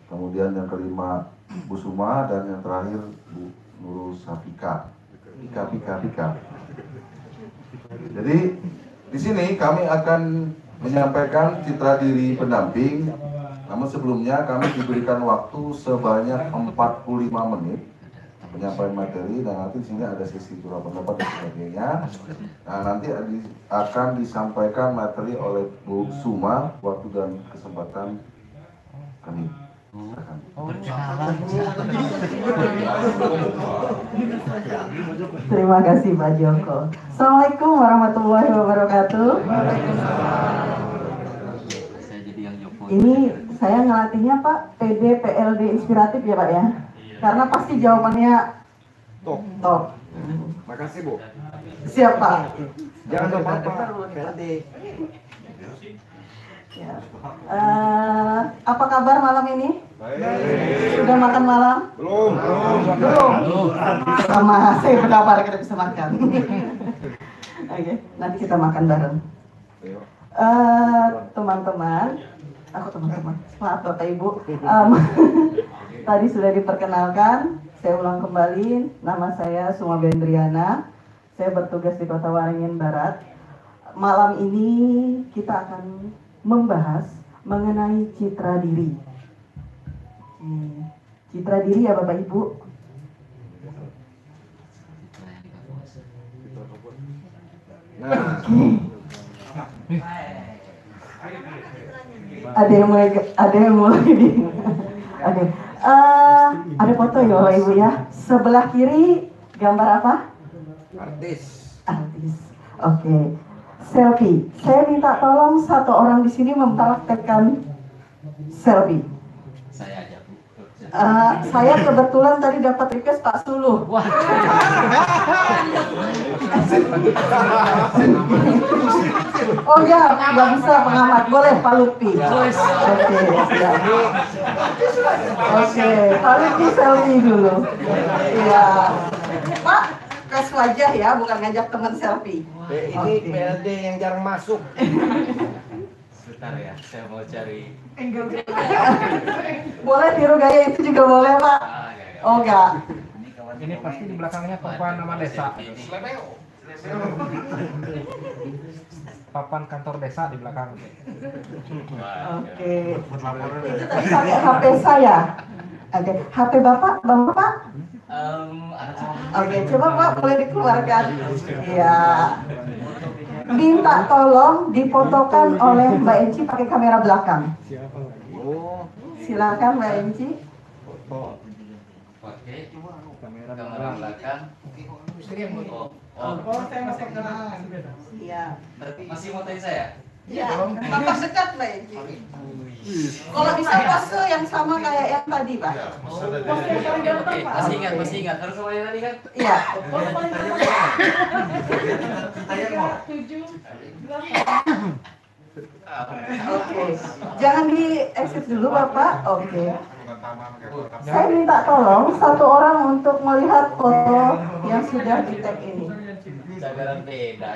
kemudian yang kelima Bu Suma, dan yang terakhir Bu Nurul Safika. Pika. Jadi di sini kami akan menyampaikan citra diri pendamping. Namun sebelumnya kami diberikan waktu sebanyak 45 menit penyampaian materi, dan nanti di sini ada sesi curah pendapat dan sebagainya. Nah, nanti akan disampaikan materi oleh Bu Suma. Waktu dan kesempatan kami. Terima kasih Pak Joko. Assalamualaikum warahmatullahi wabarakatuh. Ini saya ngelatihnya Pak PD PLD inspiratif ya Pak ya, karena pasti jawabannya top. Makasih Bu. Siap Pak. Jangan lupa PLD. Ya. Apa kabar malam ini? Baik. Sudah makan malam? Belum. Sama saya berkabar kita bisa makan. Oke, nanti kita makan bareng. Teman-teman, maaf Bapak Ibu. Tadi sudah diperkenalkan, saya ulang kembali. Nama saya Suma Bendriana. Saya bertugas di Kota Waringin Barat. Malam ini kita akan membahas mengenai citra diri. Citra diri ya Bapak Ibu. Ada yang mulai bingung. Oke. Ada foto ya Bapak Ibu ya. Sebelah kiri gambar apa? Artis. Oke. Selfie. Saya minta tolong satu orang di sini mempraktekkan selfie. Saya aja Bu. Saya kebetulan tadi dapat request Pak Suluh. Oh ya, nggak bisa pengamat. Boleh Pak Lutfi. Oke, Pak Lutfi selfie dulu. Iya. Pak, tes wajah ya, bukan ngajak teman selfie. Ini PLD yang jarang masuk. Sebentar ya, saya mau cari. Boleh tiru gaya itu juga boleh Pak. Oh enggak. Ini pasti di belakangnya papan nama desa. Papan kantor desa di belakang. Oke. Itu tadi pakai HP saya. Oke, HP Bapak, Bapak? Oke, coba Pak boleh dikeluarkan. Iya. Minta tolong difotokan oleh Mbak Enci pakai kamera belakang. Silakan Mbak Enci. Oke. Kamera belakang. Saya masuk ke Iya. Masih mau tanya saya? Iya. Bapak dekat Mbak Enci. Kalau bisa pose yang sama kayak yang tadi Pak. Pose yang paling gampang Pak. Masih ingat. Harus semuanya tadi kan? Iya. Oke. Jangan di exit dulu Bapak. Oke. Saya minta tolong satu orang untuk melihat foto yang sudah di tag ini.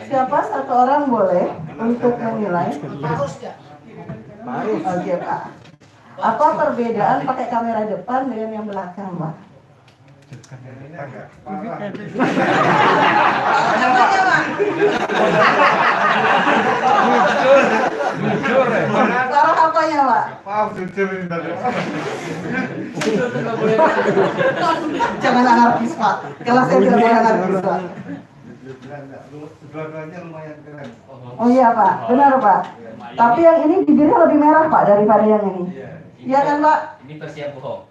Siapa satu orang boleh untuk menilai? Harus. Oke Pak. Apa perbedaan pakai kamera depan dengan yang belakang Pak? jujur ya. Cara apanya Pak? Maaf jujur ini tadi. Jangan anarkis Pak. Kalau saya tidak boleh anarkis Pak. Dua-duanya lumayan keren. Oh iya Pak, benar Pak. Tapi yang ini bibirnya lebih merah Pak daripada yang ini. Iya kan Pak? Ini versi yang bohong.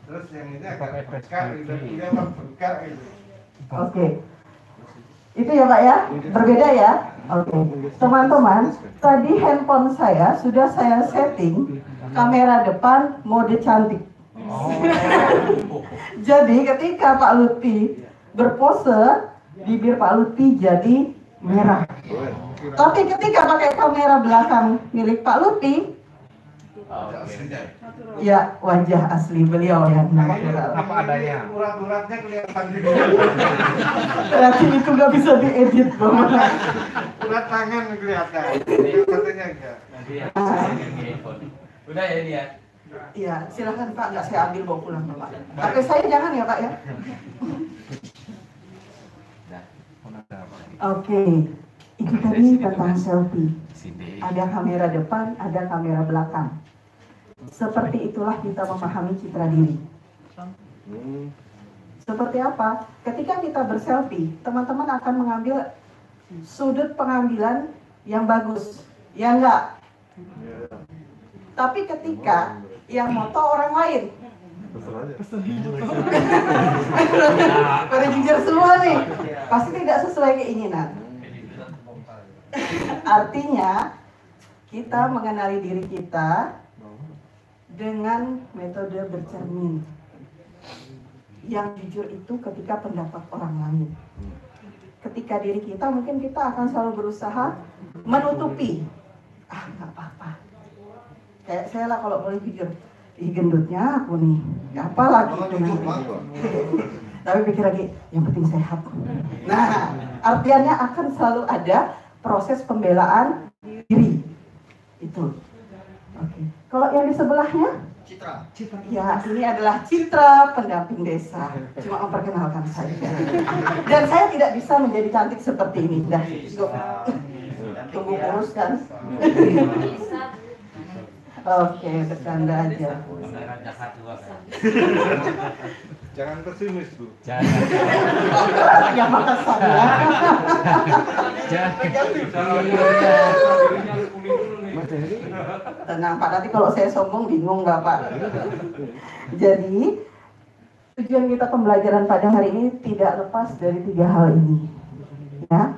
Terus yang ini agak bengkak, dia bengkak gitu. Oke. Itu ya Pak ya? Berbeda ya? Oke. Teman-teman, tadi handphone saya sudah saya setting kamera depan mode cantik. Jadi ketika Pak Lutfi berpose, bibir Pak Lutfi jadi merah. Tapi ketika pakai kamera belakang milik Pak Lutfi, ya wajah asli beliau yang natural. Apa adanya. Urat-uratnya kelihatan juga. Berarti itu nggak bisa diedit Bapak. Urat tangan kelihatan. Katanya enggak. Nanti ya. Udah ya ini ya. Iya, silakan Pak, nggak saya ambil bawa pulang Pak. Tapi saya jangan ya Pak ya. Oke, itu tadi tentang selfie. Ada kamera depan, ada kamera belakang. Seperti itulah kita memahami citra diri. Seperti apa? Ketika kita berselfie, teman-teman akan mengambil sudut pengambilan yang bagus, ya enggak? Tapi ketika yang moto orang lain, pada jujur semua nih, pasti tidak sesuai keinginan. Artinya kita mengenali diri kita dengan metode bercermin. Yang jujur itu ketika pendapat orang lain. Ketika diri kita, mungkin kita akan selalu berusaha menutupi. Nggak apa-apa. Kayak saya lah kalau boleh jujur, gendutnya aku nih, apa lagi tapi pikir lagi, yang penting sehat. Nah, artiannya akan selalu ada proses pembelaan diri. Itu. Oke. Kalau yang di sebelahnya? Citra. Ya, ini adalah Citra pendamping desa. Cuma memperkenalkan saja. Dan saya tidak bisa menjadi cantik seperti ini. Dah, tunggu kurus kan? Oke, bercanda aja. Jangan pesimis, Bu. Ya maka saya. Tenang Pak, nanti kalau saya sombong bingung nggak Pak? Jadi tujuan kita pembelajaran pada hari ini tidak lepas dari 3 hal ini. Ya,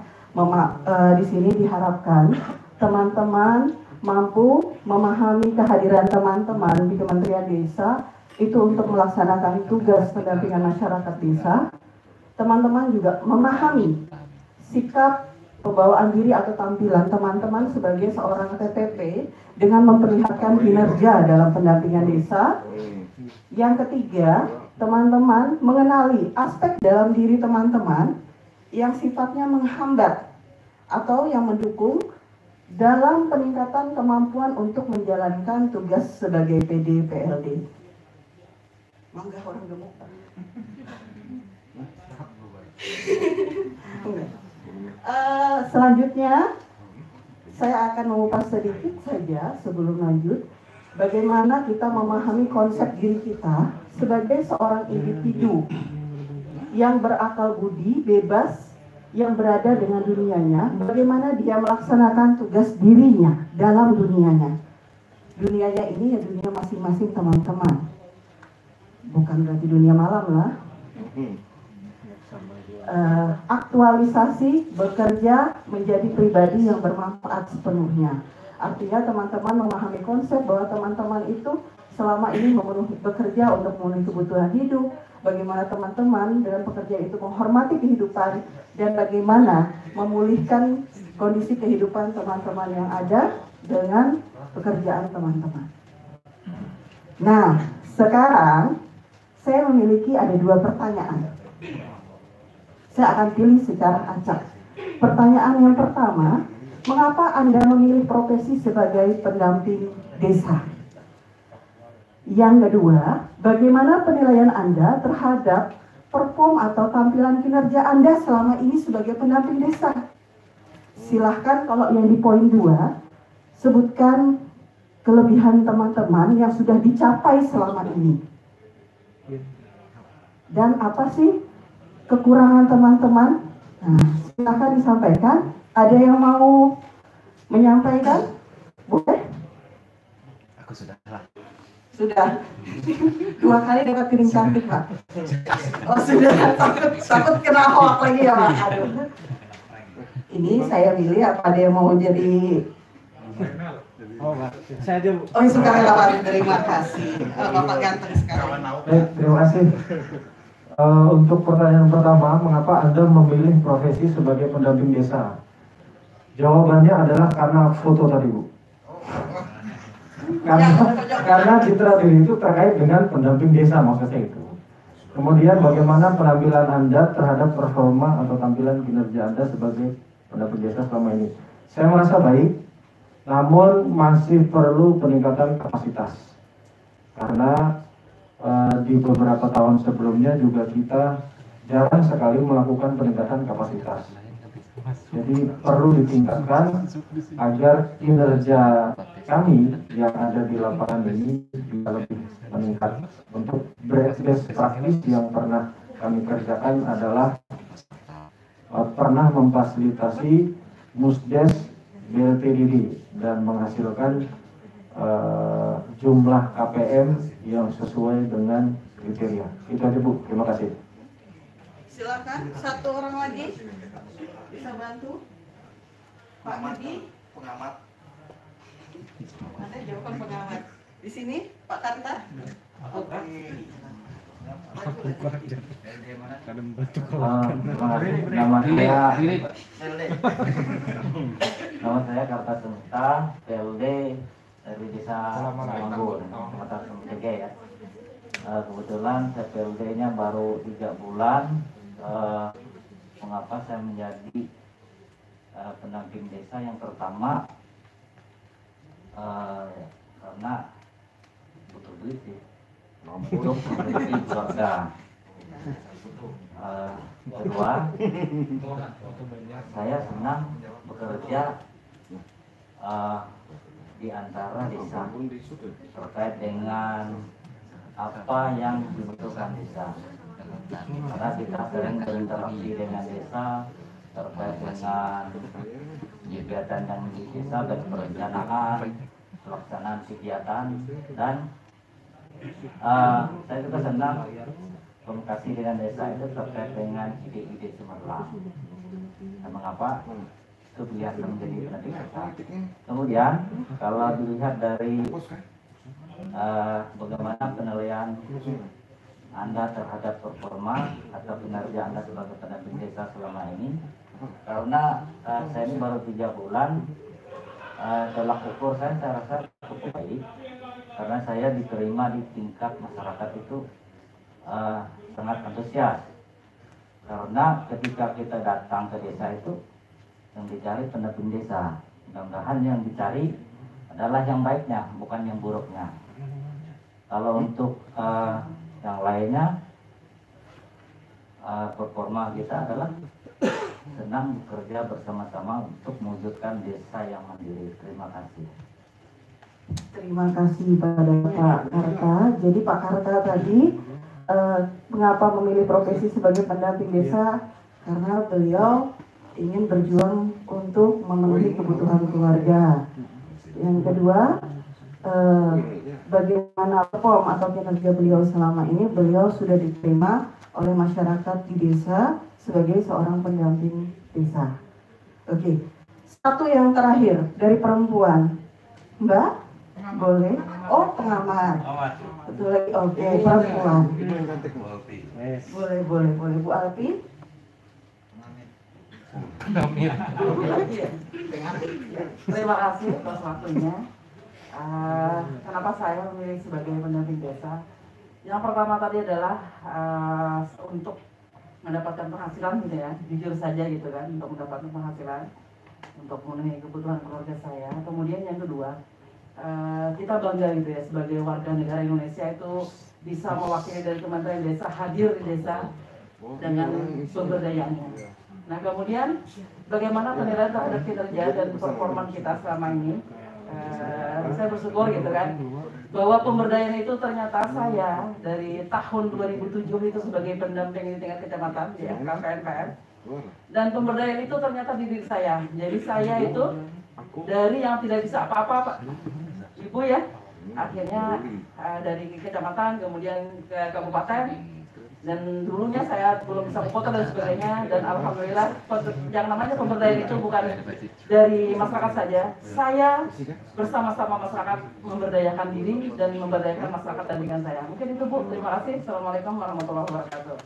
di sini diharapkan teman-teman mampu memahami kehadiran teman-teman di Kementerian Desa itu untuk melaksanakan tugas pendampingan masyarakat desa. Teman-teman juga memahami sikap pembawaan diri atau tampilan teman-teman sebagai seorang TPP dengan memperlihatkan kinerja dalam pendampingan desa. Yang ketiga, teman-teman mengenali aspek dalam diri teman-teman yang sifatnya menghambat atau yang mendukung dalam peningkatan kemampuan untuk menjalankan tugas sebagai PD PLD. Mangga orang gemuk. Selanjutnya saya akan mengupas sedikit saja sebelum lanjut bagaimana kita memahami konsep diri kita sebagai seorang individu yang berakal budi, bebas, yang berada dengan dunianya, bagaimana dia melaksanakan tugas dirinya dalam dunianya. Dunianya ini ya dunia masing-masing teman-teman. Bukan berarti dunia malam lah. Aktualisasi, bekerja, menjadi pribadi yang bermanfaat sepenuhnya. Artinya teman-teman memahami konsep bahwa teman-teman itu selama ini bekerja untuk memenuhi kebutuhan hidup. Bagaimana teman-teman dengan pekerjaan itu menghormati kehidupan dan bagaimana memulihkan kondisi kehidupan teman-teman yang ada dengan pekerjaan teman-teman. Nah, sekarang saya memiliki ada 2 pertanyaan. Saya akan pilih secara acak. Pertanyaan yang pertama, mengapa Anda memilih profesi sebagai pendamping desa? Yang kedua, bagaimana penilaian Anda terhadap perform atau tampilan kinerja Anda selama ini sebagai pendamping desa? Silahkan kalau yang di poin 2, sebutkan kelebihan teman-teman yang sudah dicapai selama ini. Dan apa sih kekurangan teman-teman? Nah, silahkan disampaikan. Ada yang mau menyampaikan? Boleh? Aku sudah lah. Sudah 2 kali dapat piring cantik Pak. Oh sudah, takut kena hoak lagi ya Pak. Aduh. Ini saya pilih apa ada yang mau jadi? Oh enggak, saya aja. Oh suka relawan, terima kasih. Bapak ganteng sekarang. Terima kasih. Untuk pertanyaan pertama, mengapa Anda memilih profesi sebagai pendamping desa? Jawabannya adalah karena foto tadi Bu. Karena citra diri itu terkait dengan pendamping desa maksudnya itu. Kemudian bagaimana penampilan Anda terhadap performa atau tampilan kinerja Anda sebagai pendamping desa selama ini. Saya merasa baik, namun masih perlu peningkatan kapasitas. karena di beberapa tahun sebelumnya juga kita jarang sekali melakukan peningkatan kapasitas. Jadi perlu ditingkatkan agar kinerja kami yang ada di lapangan ini bisa lebih meningkat. Untuk best practice yang pernah kami kerjakan adalah pernah memfasilitasi Musdes BLTDD dan menghasilkan jumlah KPM yang sesuai dengan kriteria. Itu aja Bu, terima kasih. Silakan satu orang lagi bisa bantu Pak Madi. Pengamat. Ada jawaban pengamat di sini Pak Karta. Oke. Nama saya Karta Semesta, PLD dari Desa Manggun, Kecamatan Semtege ya. Kebetulan saya PLD-nya baru 3 bulan. Mengapa saya menjadi pendamping desa yang pertama? Karena butuh duit sih. Untuk memiliki keluarga. Kedua, saya senang bekerja di antara desa terkait dengan apa yang dibutuhkan desa. Karena kita sering berinteraksi dengan desa terkait dengan kegiatan yang di desa, baik perencanaan, pelaksanaan kegiatan, dan saya juga senang komunikasi dengan desa itu terkait dengan ide-ide cemerlang. Dan mengapa itu biasa menjadi penting desa. Kemudian kalau dilihat dari bagaimana penilaian Anda terhadap performa atau kinerja Anda sebagai pendamping desa selama ini, karena saya ini baru 3 bulan, tolak ukur saya rasa cukup baik, karena saya diterima di tingkat masyarakat itu sangat antusias. Karena ketika kita datang ke desa itu yang dicari pendamping desa. Mudah-mudahan yang dicari adalah yang baiknya, bukan yang buruknya. Kalau untuk yang lainnya, performa kita adalah senang bekerja bersama-sama untuk mewujudkan desa yang mandiri. Terima kasih. Terima kasih pada Pak Karta. Jadi Pak Karta tadi mengapa memilih profesi sebagai pendamping desa? Karena beliau ingin berjuang untuk memenuhi kebutuhan keluarga. Yang kedua, bagaimana perform atau kinerja beliau selama ini, beliau sudah diterima oleh masyarakat di desa sebagai seorang pendamping desa. Oke, satu yang terakhir dari perempuan, Mbak, boleh? Oh, pengamat. Betul lagi. Oke, perempuan. Boleh, Bu Alpi. Terima kasih atas waktunya. Kenapa saya memilih sebagai pendamping desa? Yang pertama tadi adalah untuk mendapatkan penghasilan gitu ya, jujur saja gitu kan, untuk mendapatkan penghasilan untuk memenuhi kebutuhan keluarga saya. Kemudian yang kedua, kita bangga gitu ya sebagai warga negara Indonesia itu bisa mewakili dari Kementerian Desa, hadir di desa dengan pemberdayaannya. Nah kemudian bagaimana penilaian terhadap kinerja dan performa kita selama ini? Saya bersyukur gitu kan bahwa pemberdayaan itu ternyata saya dari tahun 2007 itu sebagai pendamping di tingkat kecamatan ya KPNPM, dan pemberdayaan itu ternyata di diri saya. Jadi saya itu dari yang tidak bisa apa-apa Ibu ya, akhirnya dari kecamatan kemudian ke kabupaten, dan dulunya saya belum bisa ke kota dan sebagainya, dan alhamdulillah yang namanya pemberdayaan itu bukan dari masyarakat saja. Saya bersama-sama masyarakat memberdayakan diri dan memberdayakan masyarakat dan dengan saya. Mungkin itu Bu, terima kasih. Assalamualaikum warahmatullahi wabarakatuh.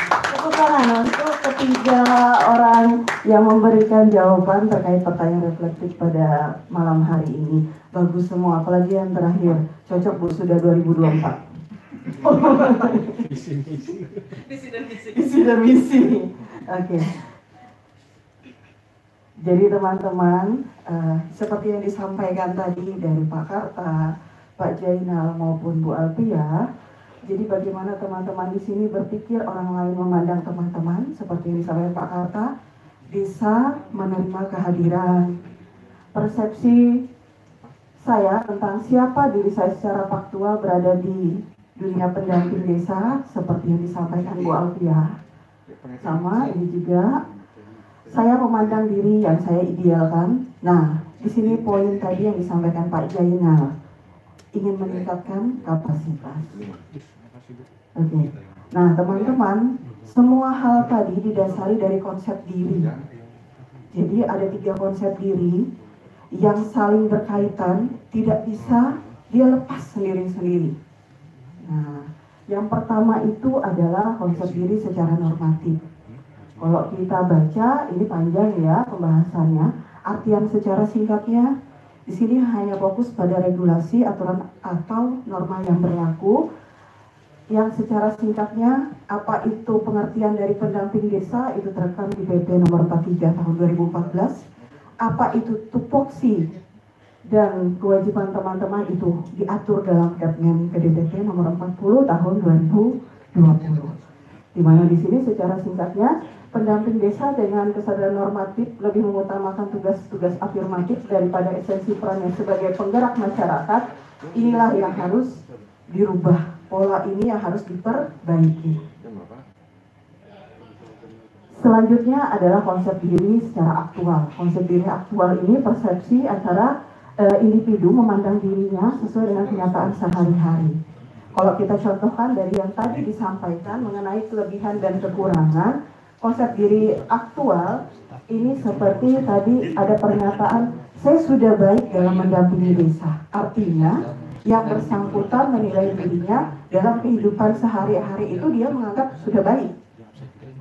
Tepuk tangan untuk ketiga orang yang memberikan jawaban terkait pertanyaan reflektif pada malam hari ini. Bagus semua, apalagi yang terakhir. Cocok Bu, sudah 2024. Visi dan misi. Oke. Jadi teman-teman, seperti yang disampaikan tadi dari Pak Karta, Pak Jainal maupun Bu Alpia. Jadi bagaimana teman-teman di sini berpikir orang lain memandang teman-teman seperti yang disampaikan Pak Karta, bisa menerima kehadiran. Persepsi saya tentang siapa diri saya secara faktual berada di dunia pendamping desa seperti yang disampaikan Bu Alpia. Sama ini juga saya memandang diri yang saya idealkan. Nah, di sini poin tadi yang disampaikan Pak Jainal, ingin meningkatkan kapasitas. Oke. Nah, teman-teman, semua hal tadi didasari dari konsep diri. Jadi ada 3 konsep diri yang saling berkaitan, tidak bisa dia lepas sendiri-sendiri. Nah, yang pertama itu adalah konsep diri secara normatif. Kalau kita baca, ini panjang ya pembahasannya. Artian secara singkatnya, di sini hanya fokus pada regulasi, aturan atau norma yang berlaku. Yang secara singkatnya, apa itu pengertian dari pendamping desa, itu terekam di PP nomor 43 tahun 2014. Apa itu tupoksi dan kewajiban teman-teman itu diatur dalam Kepmen KDTP nomor 40 tahun 2020. Di mana di sini secara singkatnya, pendamping desa dengan kesadaran normatif lebih mengutamakan tugas-tugas afirmatif daripada esensi perannya sebagai penggerak masyarakat. Inilah yang harus dirubah. Pola ini yang harus diperbaiki. Selanjutnya adalah konsep diri secara aktual. Konsep diri aktual ini persepsi antara individu memandang dirinya sesuai dengan kenyataan sehari-hari. Kalau kita contohkan dari yang tadi disampaikan mengenai kelebihan dan kekurangan, konsep diri aktual ini seperti tadi ada pernyataan, saya sudah baik dalam mendampingi desa. Artinya, yang bersangkutan menilai dirinya dalam kehidupan sehari-hari itu dia menganggap sudah baik.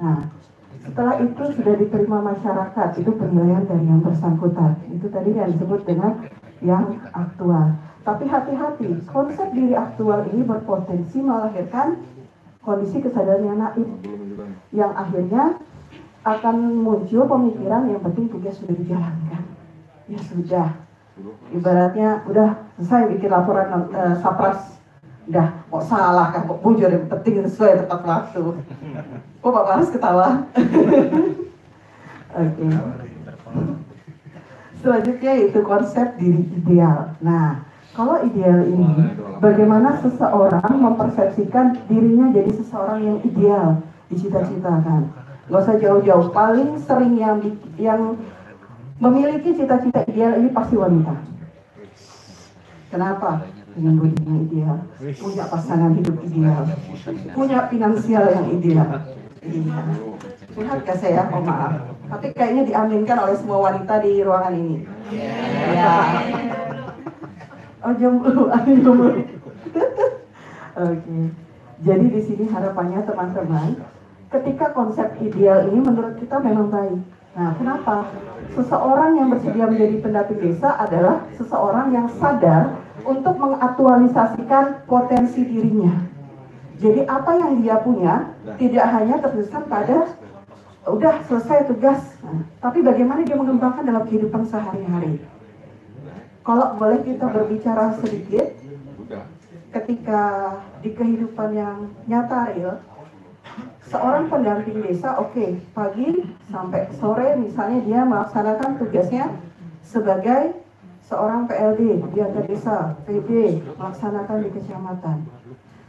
Nah, setelah itu sudah diterima masyarakat, itu penilaian dari yang bersangkutan. Itu tadi yang disebut dengan yang aktual. Tapi hati-hati, konsep diri aktual ini berpotensi melahirkan kondisi kesadaran yang naif, yang akhirnya akan muncul pemikiran yang penting tugas sudah dijalankan. Ya sudah. Ibaratnya udah selesai bikin laporan Sapras, udah kok salah kan, kok bujur, yang penting sesuai tepat waktu. Kok Pak Paras ketawa? Oke. Selanjutnya itu konsep diri ideal. Nah, kalau ideal ini, bagaimana seseorang mempersepsikan dirinya jadi seseorang yang ideal, dicita-citakan. Gak usah jauh-jauh, paling sering yang memiliki cita-cita ideal ini pasti wanita. Kenapa? Dengan budi yang ideal, punya pasangan hidup ideal, punya finansial yang ideal. Lihat gak saya? Oh maaf. Tapi kayaknya diaminkan oleh semua wanita di ruangan ini. Ya. Oh jomblo, amin jomblo. Oke. Jadi di sini harapannya teman-teman, ketika konsep ideal ini menurut kita memang baik. Nah, kenapa? Seseorang yang bersedia menjadi pendamping desa adalah seseorang yang sadar untuk mengaktualisasikan potensi dirinya. Jadi apa yang dia punya tidak hanya terkesan pada udah selesai tugas, tapi bagaimana dia mengembangkan dalam kehidupan sehari-hari. Kalau boleh kita berbicara sedikit, ketika di kehidupan yang nyata real, seorang pendamping desa, oke, pagi sampai sore misalnya dia melaksanakan tugasnya sebagai seorang PLD di antar desa, PD, melaksanakan di kecamatan.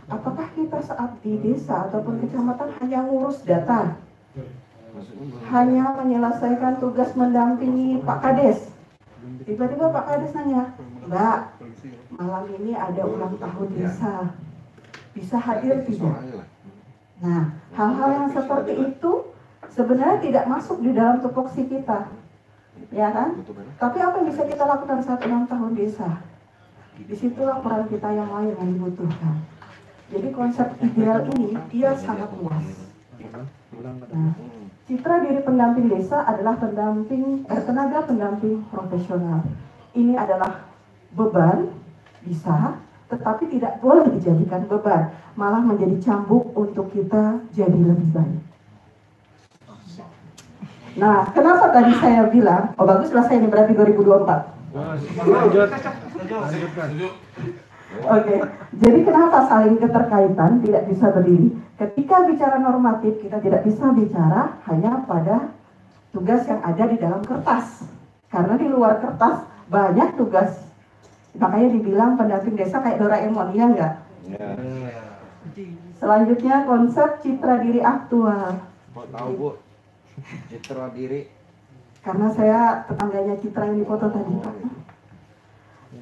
Apakah kita saat di desa ataupun kecamatan hanya ngurus data? Hanya menyelesaikan tugas mendampingi Pak Kades? Tiba-tiba Pak Kades nanya, Mbak, malam ini ada ulang tahun desa, bisa hadir tidak? Nah, hal-hal yang seperti itu sebenarnya tidak masuk di dalam tupoksi kita, ya kan? Tapi apa yang bisa kita lakukan saat ulang tahun desa? Disitulah peran kita yang lain yang dibutuhkan. Jadi konsep ideal ini dia sangat luas. Nah, citra diri pendamping desa adalah tenaga pendamping profesional. Ini adalah beban, bisa, tetapi tidak boleh dijadikan beban, malah menjadi cambuk untuk kita jadi lebih baik. Nah, kenapa tadi saya bilang, oh bagus selesai ini berarti 2024. Oke, jadi kenapa saling keterkaitan tidak bisa berdiri? Ketika bicara normatif, kita tidak bisa bicara hanya pada tugas yang ada di dalam kertas. Karena di luar kertas banyak tugas. Makanya dibilang pendamping desa kayak Doraemon, ya enggak? Selanjutnya konsep citra diri aktual. Mau tahu Bu, citra diri. Karena saya tetangganya Citra yang dipoto tadi, Pak.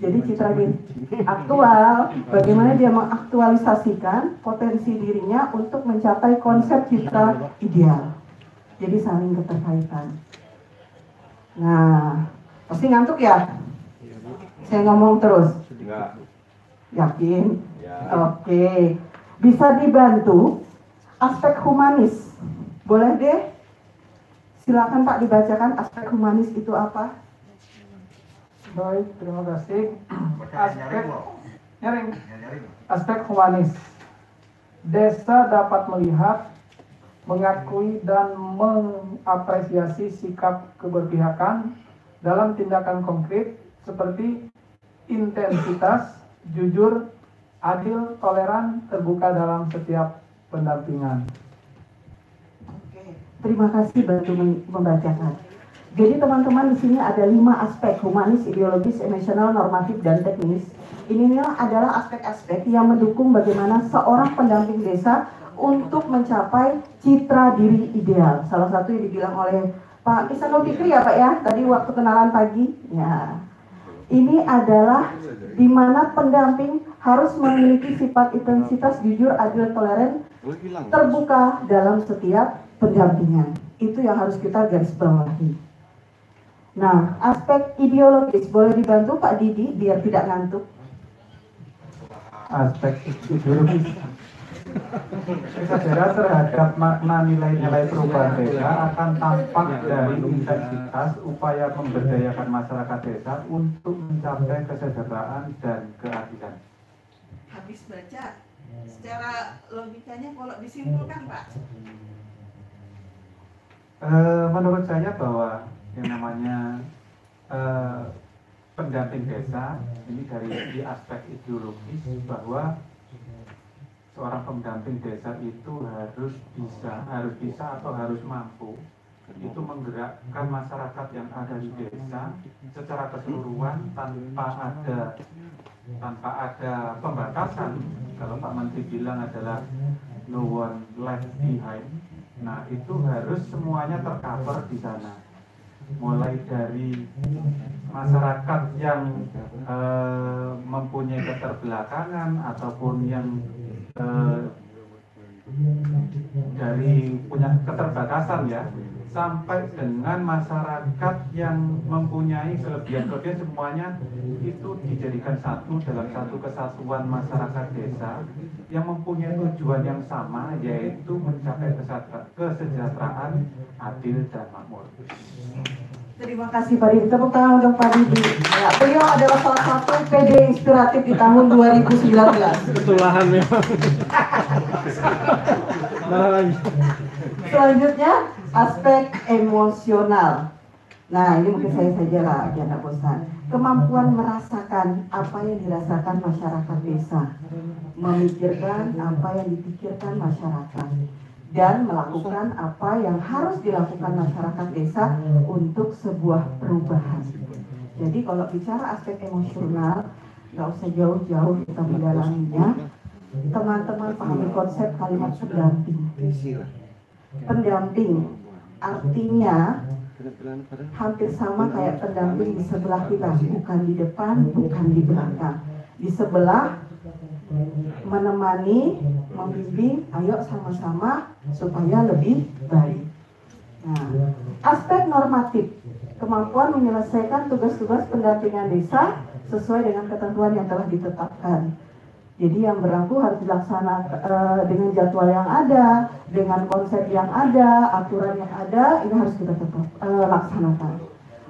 Jadi citra diri aktual, bagaimana dia mengaktualisasikan potensi dirinya untuk mencapai konsep citra ideal. Jadi saling keterkaitan. Nah, pasti ngantuk ya? Saya ngomong terus. Enggak. Yakin? Ya. Oke. Bisa dibantu aspek humanis. Boleh deh? Silakan Pak dibacakan aspek humanis itu apa? Baik, terima kasih. Nyaring loh. Nyaring. Nyaring. Aspek humanis. Desa dapat melihat, mengakui dan mengapresiasi sikap keberpihakan dalam tindakan konkret seperti intensitas, jujur, adil, toleran, terbuka dalam setiap pendampingan. Oke, terima kasih bantu membacakan. Jadi teman-teman di sini ada 5 aspek humanis, ideologis, emosional, normatif, dan teknis. Ini adalah aspek-aspek yang mendukung bagaimana seorang pendamping desa untuk mencapai citra diri ideal. Salah satu yang dibilang oleh Pak Isanul Fikri ya Pak ya, tadi waktu kenalan pagi. Ya, ini adalah di mana pendamping harus memiliki sifat intensitas, jujur, adil, toleran, terbuka dalam setiap pendampingan. Itu yang harus kita garis bawahi. Nah, aspek ideologis boleh dibantu Pak Didi biar tidak ngantuk. Aspek ideologis. Kesadaran terhadap makna nilai-nilai perubahan desa akan tampak dari intensitas upaya memberdayakan masyarakat desa untuk mencapai kesejahteraan dan keadilan. Habis baca, secara logikanya kalau disimpulkan Pak? Menurut saya bahwa yang namanya pendamping desa ini dari segi aspek ideologis bahwa seorang pendamping desa itu harus bisa atau harus mampu itu menggerakkan masyarakat yang ada di desa secara keseluruhan tanpa ada pembatasan. Kalau Pak Menteri bilang adalah no one left behind. Nah, itu harus semuanya tercover di sana. Mulai dari masyarakat yang mempunyai keterbelakangan ataupun yang dari punya keterbatasan ya, sampai dengan masyarakat yang mempunyai kelebihan-kelebihan, semuanya itu dijadikan satu dalam satu kesatuan masyarakat desa yang mempunyai tujuan yang sama, yaitu mencapai kesejahteraan, adil dan makmur. Terima kasih Pak Didi. Tepuk tangan untuk Pak Didi. Ya, beliau adalah salah satu PD inspiratif di tahun 2019. Ketulahan ya. Selanjutnya aspek emosional. Nah, ini mungkin saya saja lah, jangan bosan. Kemampuan merasakan apa yang dirasakan masyarakat desa, memikirkan apa yang dipikirkan masyarakat, dan melakukan apa yang harus dilakukan masyarakat desa untuk sebuah perubahan. Jadi kalau bicara aspek emosional, nggak usah jauh-jauh kita mendalaminya. Teman-teman pahami konsep kalimat pendamping. Pendamping artinya hampir sama kayak pendamping di sebelah kita, bukan di depan, bukan di belakang. Di sebelah menemani, membimbing, ayo sama-sama supaya lebih baik. Nah, aspek normatif, kemampuan menyelesaikan tugas-tugas pendampingan desa sesuai dengan ketentuan yang telah ditetapkan. Jadi yang berlaku harus dilaksanakan dengan jadwal yang ada, dengan konsep yang ada, aturan yang ada, ini harus kita tetap laksanakan.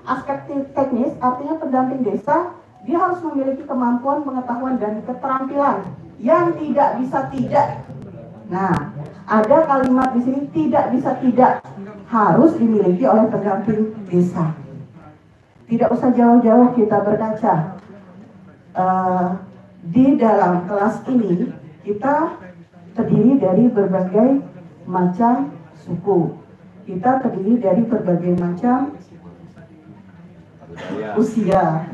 Aspek teknis artinya pendamping desa dia harus memiliki kemampuan, pengetahuan, dan keterampilan yang tidak bisa tidak. Nah, ada kalimat di sini tidak bisa tidak, harus dimiliki oleh pendamping desa. Tidak usah jauh-jauh kita berkaca. di dalam kelas ini kita terdiri dari berbagai macam suku. Kita terdiri dari berbagai macam usia.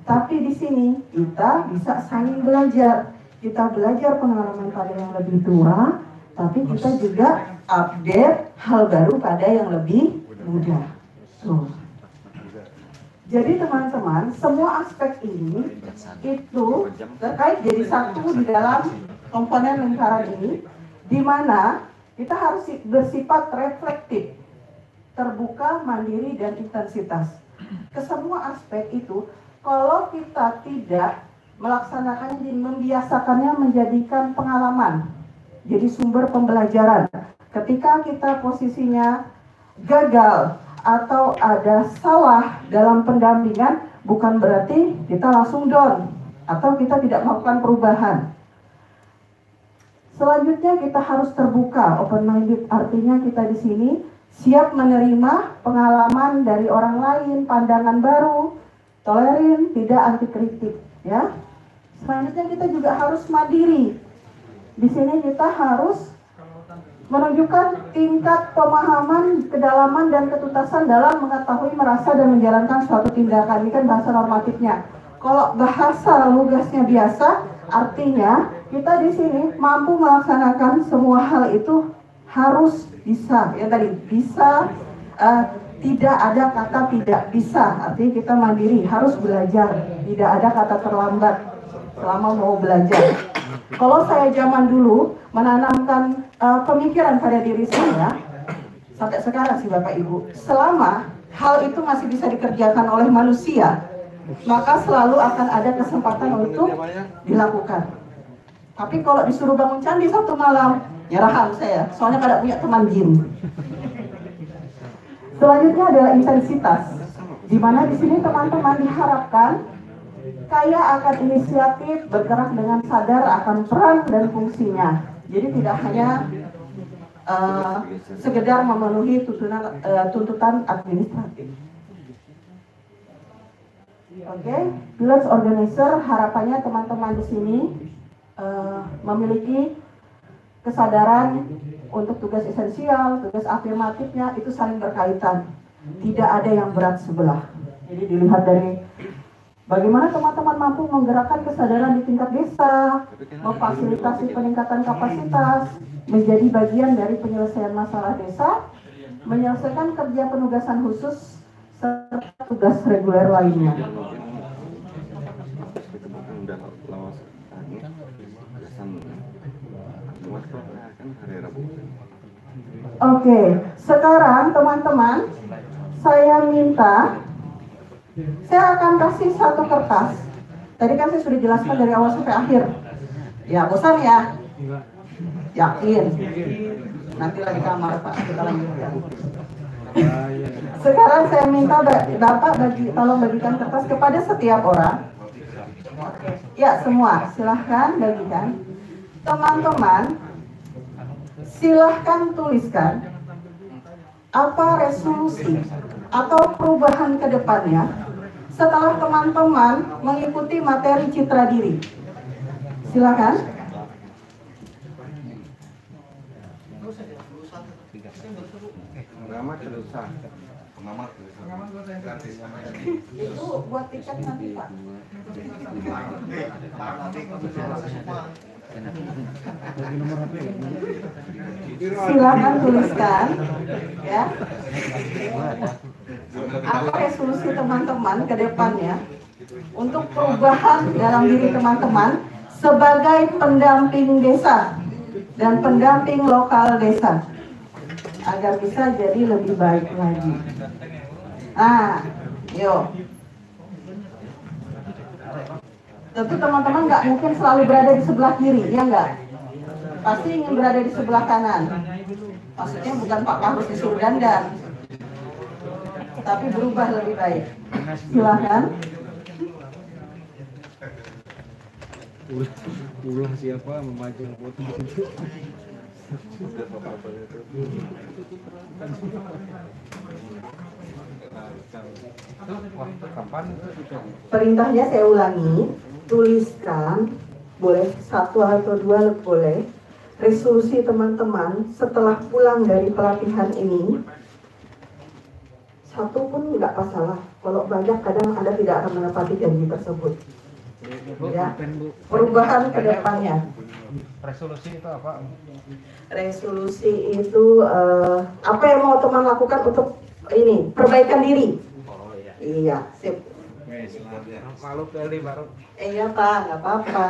Tapi di sini kita bisa saling belajar. Kita belajar pengalaman pada yang lebih tua, tapi kita juga update hal baru pada yang lebih muda. Tuh. Jadi teman-teman, semua aspek ini itu terkait jadi satu di dalam komponen lingkaran ini, di mana kita harus bersifat reflektif, terbuka, mandiri, dan intensitas. Kesemua aspek itu, kalau kita tidak melaksanakannya dan membiasakannya menjadikan pengalaman, jadi sumber pembelajaran. Ketika kita posisinya gagal atau ada salah dalam pendampingan, bukan berarti kita langsung down atau kita tidak melakukan perubahan. Selanjutnya kita harus terbuka, open minded, artinya kita di sini siap menerima pengalaman dari orang lain, pandangan baru, tolerin, tidak anti kritik, ya. Selanjutnya kita juga harus mandiri. Di sini kita harus menunjukkan tingkat pemahaman, kedalaman, dan ketuntasan dalam mengetahui, merasa, dan menjalankan suatu tindakan. Ini kan bahasa normatifnya. Kalau bahasa lugasnya biasa, artinya kita di sini mampu melaksanakan semua hal itu harus bisa. Ya tadi bisa, tidak ada kata tidak bisa. Artinya kita mandiri, harus belajar. Tidak ada kata terlambat selama mau belajar. Kalau saya zaman dulu menanamkan pemikiran pada diri saya, sampai sekarang sih Bapak Ibu, selama hal itu masih bisa dikerjakan oleh manusia, maka selalu akan ada kesempatan untuk dilakukan. Tapi kalau disuruh bangun candi satu malam, nyerahan saya, soalnya kada punya teman jin. Selanjutnya adalah intensitas, di mana di sini teman-teman diharapkan kaya akan inisiatif, bergerak dengan sadar akan peran dan fungsinya. Jadi tidak hanya sekedar memenuhi tuntutan administratif. Oke, village organizer, harapannya teman-teman di sini memiliki kesadaran untuk tugas esensial, tugas afirmatifnya itu saling berkaitan. Tidak ada yang berat sebelah. Jadi dilihat dari bagaimana teman-teman mampu menggerakkan kesadaran di tingkat desa, memfasilitasi peningkatan kapasitas, menjadi bagian dari penyelesaian masalah desa, menyelesaikan kerja penugasan khusus, serta tugas reguler lainnya. Oke, sekarang teman-teman, saya minta, saya akan kasih satu kertas. Tadi kan saya sudah jelaskan dari awal sampai akhir. Ya, bosan ya? Yakin? Nanti lagi kamar Pak, kita lanjutkan. Sekarang saya minta Bapak tolong bagikan kertas kepada setiap orang. Oke. Ya, semua. Silahkan bagikan. Teman-teman, silahkan tuliskan apa resolusi atau perubahan ke depannya setelah teman-teman mengikuti materi citra diri. Silakan. Itu buat tiket nanti Pak. Silakan tuliskan, ya. Apa resolusi teman-teman ke depannya untuk perubahan dalam diri teman-teman sebagai pendamping desa dan pendamping lokal desa agar bisa jadi lebih baik lagi. Nah, yuk. Tentu teman-teman nggak mungkin selalu berada di sebelah kiri, ya nggak? Pasti ingin berada di sebelah kanan. Maksudnya bukan Pak Pahrus disuruh dandan, tapi berubah lebih baik. Silakan. Ulah siapa memajang foto di situ. Perintahnya saya ulangi, tuliskan, boleh 1 atau 2 boleh, resolusi teman-teman setelah pulang dari pelatihan ini. 1 pun nggak masalah, kalau banyak kadang Anda tidak akan menepati janji tersebut. Ya, perubahan ke depannya. Resolusi itu apa? Resolusi itu apa yang mau teman lakukan untuk ini perbaikan diri. Oh iya. Iya, sip. Malu kali baru. Iya Pak, nggak apa-apa.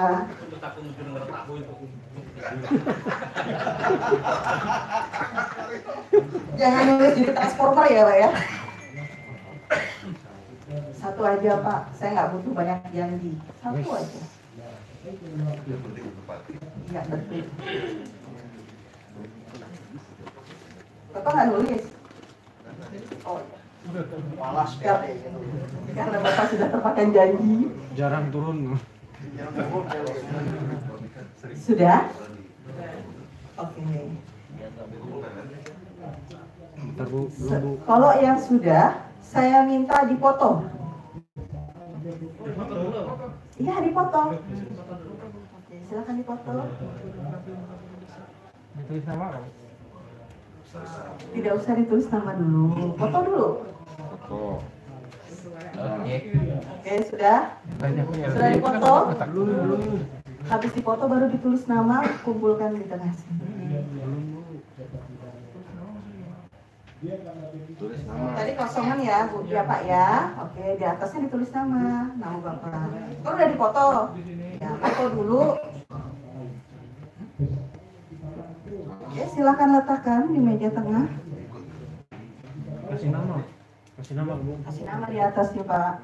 Jangan nulis jadi transformer ya Pak ya. 1 aja Pak, saya nggak butuh banyak janji. 1 aja. Iya betul. Bapak nggak nulis? Oh, malas ya. Karena Bapak sudah terpakai janji. Jarang turun. Sudah? Oke. Bentar Bu, belum Bu. Kalau yang sudah, saya minta dipoto. Iya, dipoto. Oke, silakan dipoto. Ditulis nama apa? Tidak usah ditulis nama dulu. Foto dulu. Oke, sudah? Sudah dipoto? Habis dipoto baru ditulis nama, kumpulkan di tengah sini. Tadi kosongan ya, Bu, ya Pak ya. Oke, di atasnya ditulis nama Bapak. Kalau udah dipoto, ya foto dulu. Oke, silakan letakkan di meja tengah. Kasih nama. Kasih nama Bu. Kasih nama di atasnya Pak.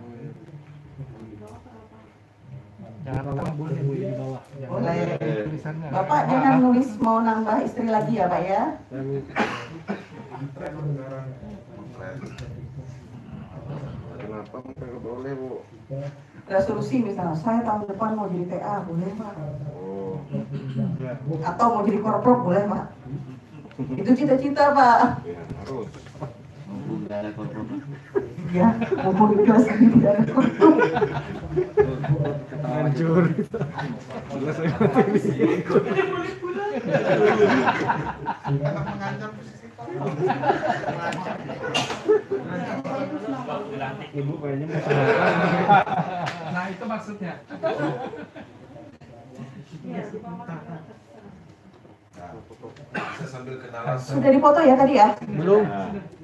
Jangan lupa boleh Bu di bawah. Boleh. Tulisannya. Bapak jangan nulis mau nambah istri lagi ya Pak ya. Kenapa nggak boleh Bu? Resolusi misalnya, saya tahun depan mau jadi TA, boleh Pak. Oh, Atau mau jadi korprov, boleh Pak. Itu cita-cita Pak. ya harus. Ya, mumpung di kelas ini tidak ada korprov. Hancur. Selesai materi. Ibu kayaknya mau Nah itu maksudnya. Saya sambil kenalan. Sudah dipoto ya tadi ya? belum.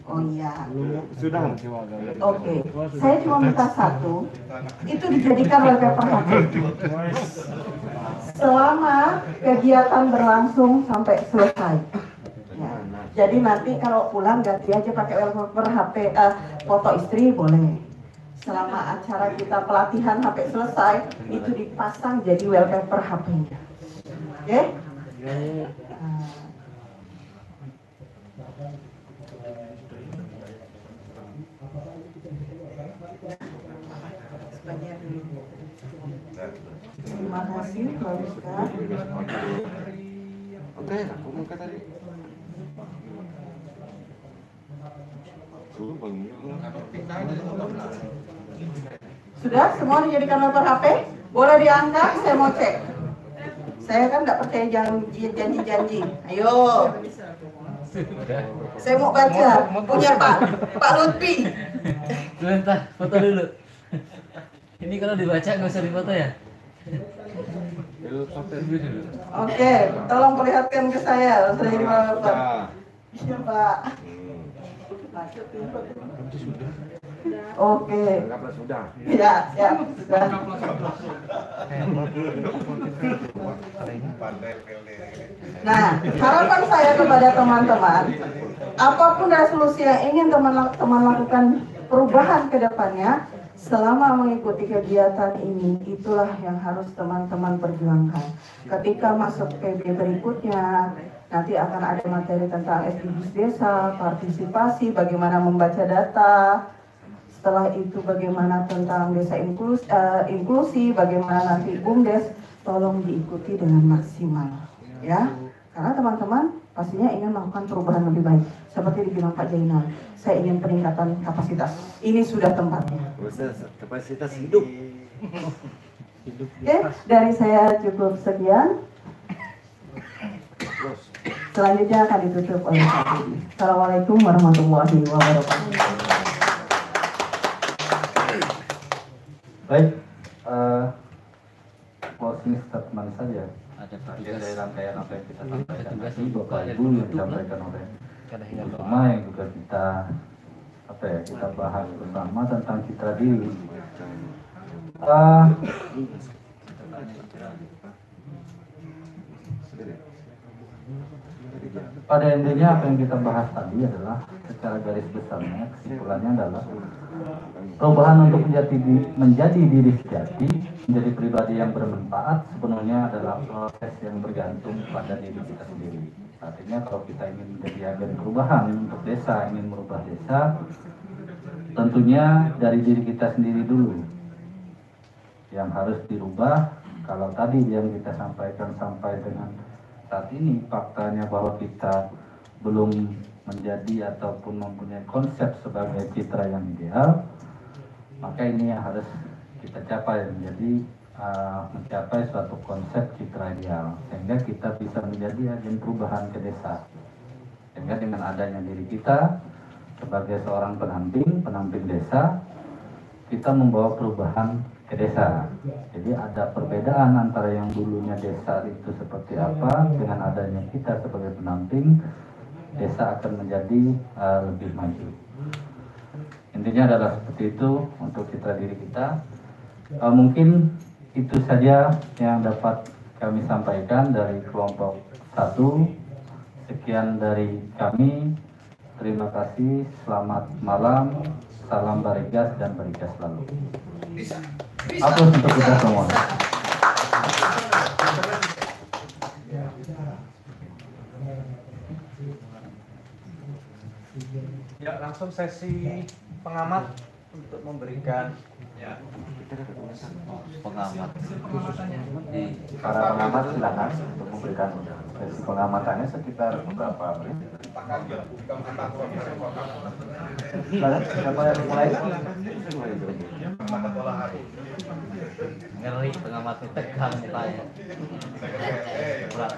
Oh iya. Sudah. Oke, saya cuma minta 1. Itu dijadikan wallpaper HP. Selama kegiatan berlangsung sampai selesai. Ya. Jadi nanti kalau pulang ganti aja pakai wallpaper HP, foto istri boleh. Selama acara kita pelatihan sampai selesai, itu dipasang jadi wallpaper HP-nya. Oke? Terima kasih, Pak Rizka. Oke, aku mau kata tadi. Sudah semua dijadikan wallpaper HP? Boleh diangkat, saya mau cek. Saya kan nggak percaya janji-janji. Ayo. Saya mau baca. Punya Pak Lutfi. Sebentar, foto dulu. Ini kalau dibaca nggak usah difoto ya? Oke, tolong perlihatkan ke saya. Sudah jadi wallpaper. Iya Pak. Oke. Sudah. Ya, ya, sudah. Nah, harapan saya kepada teman-teman, apapun resolusi yang ingin teman-teman lakukan perubahan ke depannya, selama mengikuti kegiatan ini, itulah yang harus teman-teman perjuangkan. Ketika masuk PB berikutnya, nanti akan ada materi tentang SDGs desa, partisipasi, bagaimana membaca data. Setelah itu bagaimana tentang desa inklusi, bagaimana nanti BUMDes, tolong diikuti dengan maksimal. Ya, karena teman-teman pastinya ingin melakukan perubahan lebih baik. Seperti dibilang Pak Jainal, saya ingin peningkatan kapasitas. Ini sudah tempatnya. Kapasitas hidup. Oke, dari saya cukup sekian. Selanjutnya akan ditutup oleh Pak Budi. Assalamualaikum warahmatullahi wabarakatuh. Baik, closing statement saja. Ada Akhir dari petugas. rangkaian apa yang kita sampaikan Petugas tadi, untuk Bapak ada Ibu di yang YouTube, disampaikan oleh Kada Bu hilang Sukma yang juga kita kita bahas bersama tentang citra diri. Pada intinya apa yang kita bahas tadi adalah secara garis besarnya kesimpulannya adalah perubahan untuk menjadi diri sejati, menjadi pribadi yang bermanfaat sepenuhnya adalah proses yang bergantung pada diri kita sendiri. Artinya kalau kita ingin menjadi agen perubahan untuk desa, ingin merubah desa, tentunya dari diri kita sendiri dulu yang harus dirubah. Kalau tadi yang kita sampaikan sampai dengan saat ini faktanya bahwa kita belum menjadi ataupun mempunyai konsep sebagai citra yang ideal, maka ini yang harus kita capai, menjadi mencapai suatu konsep citra ideal sehingga kita bisa menjadi agen perubahan ke desa. Sehingga dengan adanya diri kita sebagai seorang penamping desa, kita membawa perubahan ke desa. Jadi ada perbedaan antara yang dulunya desa itu seperti apa, dengan adanya kita sebagai penamping, desa akan menjadi lebih maju. Intinya adalah seperti itu untuk citra diri kita. Mungkin itu saja yang dapat kami sampaikan dari kelompok 1. Sekian dari kami. Terima kasih, selamat malam, salam Barigas dan Barigas selalu. Aplaus untuk kita semua. Ya, langsung sesi pengamat untuk memberikan pengamat. Para pengamat silakan untuk memberikan sesi pengamatannya sekitar beberapa menit. Silakan, siapa yang mulai? Ngeri pengamat tegang mukanya. Berat.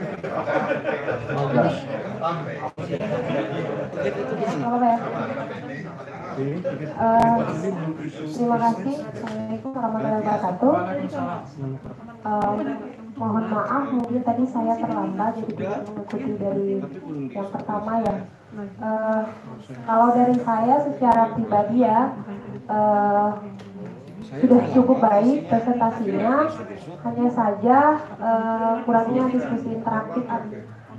Terima kasih. Assalamualaikum warahmatullahi wabarakatuh. Mohon maaf, mungkin tadi saya terlambat jadi tidak mengikuti dari yang pertama ya. Kalau dari saya secara pribadi ya, sudah cukup baik presentasinya. Hanya saja kurangnya diskusi interaktif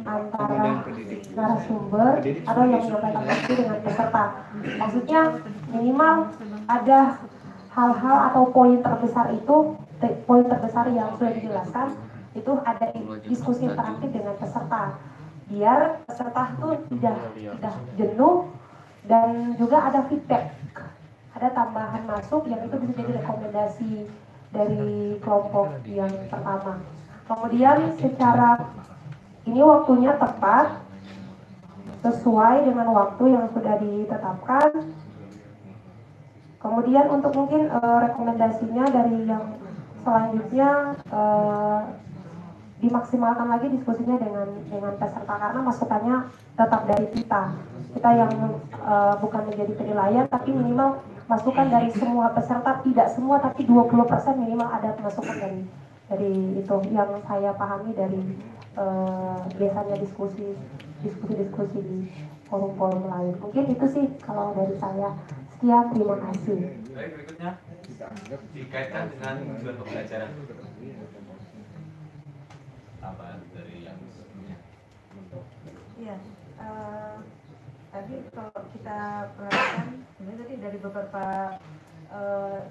antara narasumber atau yang menyampaikan langsung dengan peserta. Maksudnya minimal ada hal-hal atau poin terbesar yang sudah dijelaskan itu ada diskusi interaktif dengan peserta biar peserta itu tidak jenuh, dan juga ada feedback, ada tambahan masuk yang itu bisa jadi rekomendasi dari kelompok yang pertama. Kemudian secara ini waktunya tepat sesuai dengan waktu yang sudah ditetapkan. Kemudian untuk mungkin rekomendasinya dari yang selanjutnya dimaksimalkan lagi diskusinya dengan peserta, karena masukannya tetap dari kita yang bukan menjadi penilaian, tapi minimal masukan dari semua peserta, tidak semua tapi 20% minimal ada masukan dari itu yang saya pahami dari biasanya diskusi di forum-forum lain. Mungkin itu sih kalau dari saya. Sekian, terima kasih. Baik, berikutnya dikaitkan dengan tujuan pembelajaran. Apa dari yang sebelumnya? Iya, tadi kalau kita perhatikan, sebenarnya tadi dari beberapa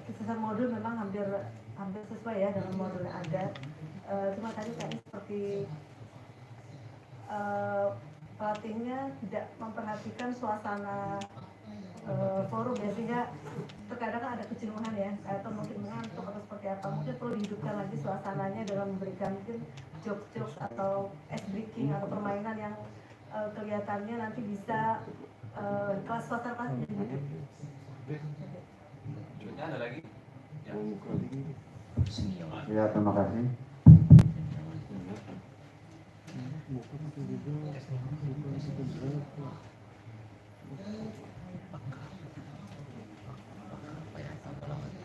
kesusahan modul memang hampir sesuai ya dengan modul yang ada. Cuma tadi seperti pelatihnya tidak memperhatikan suasana forum ya, sehingga terkadang ada kejenuhan ya, atau mungkin mengantuk atau seperti apa. Mungkin perlu dihidupkan lagi suasananya dengan memberikan mungkin jokes atau ice breaking atau permainan yang kelihatannya nanti bisa kelas suasana kelas jadi hidup. Berikutnya ada lagi? Ya. Ya, terima kasih.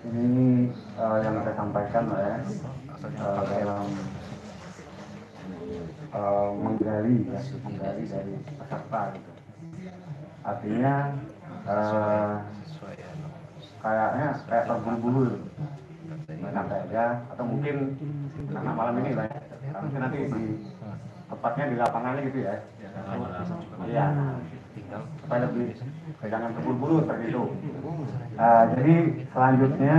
Ini yang saya sampaikan ya, dalam menggali dari peserta gitu. Artinya kayaknya kayak terburu-buru santai aja, atau mungkin karena malam ini lah ya, mungkin nanti di tepatnya di lapangannya gitu ya. Iya, supaya lebih jangan terburu-buru seperti itu. Jadi selanjutnya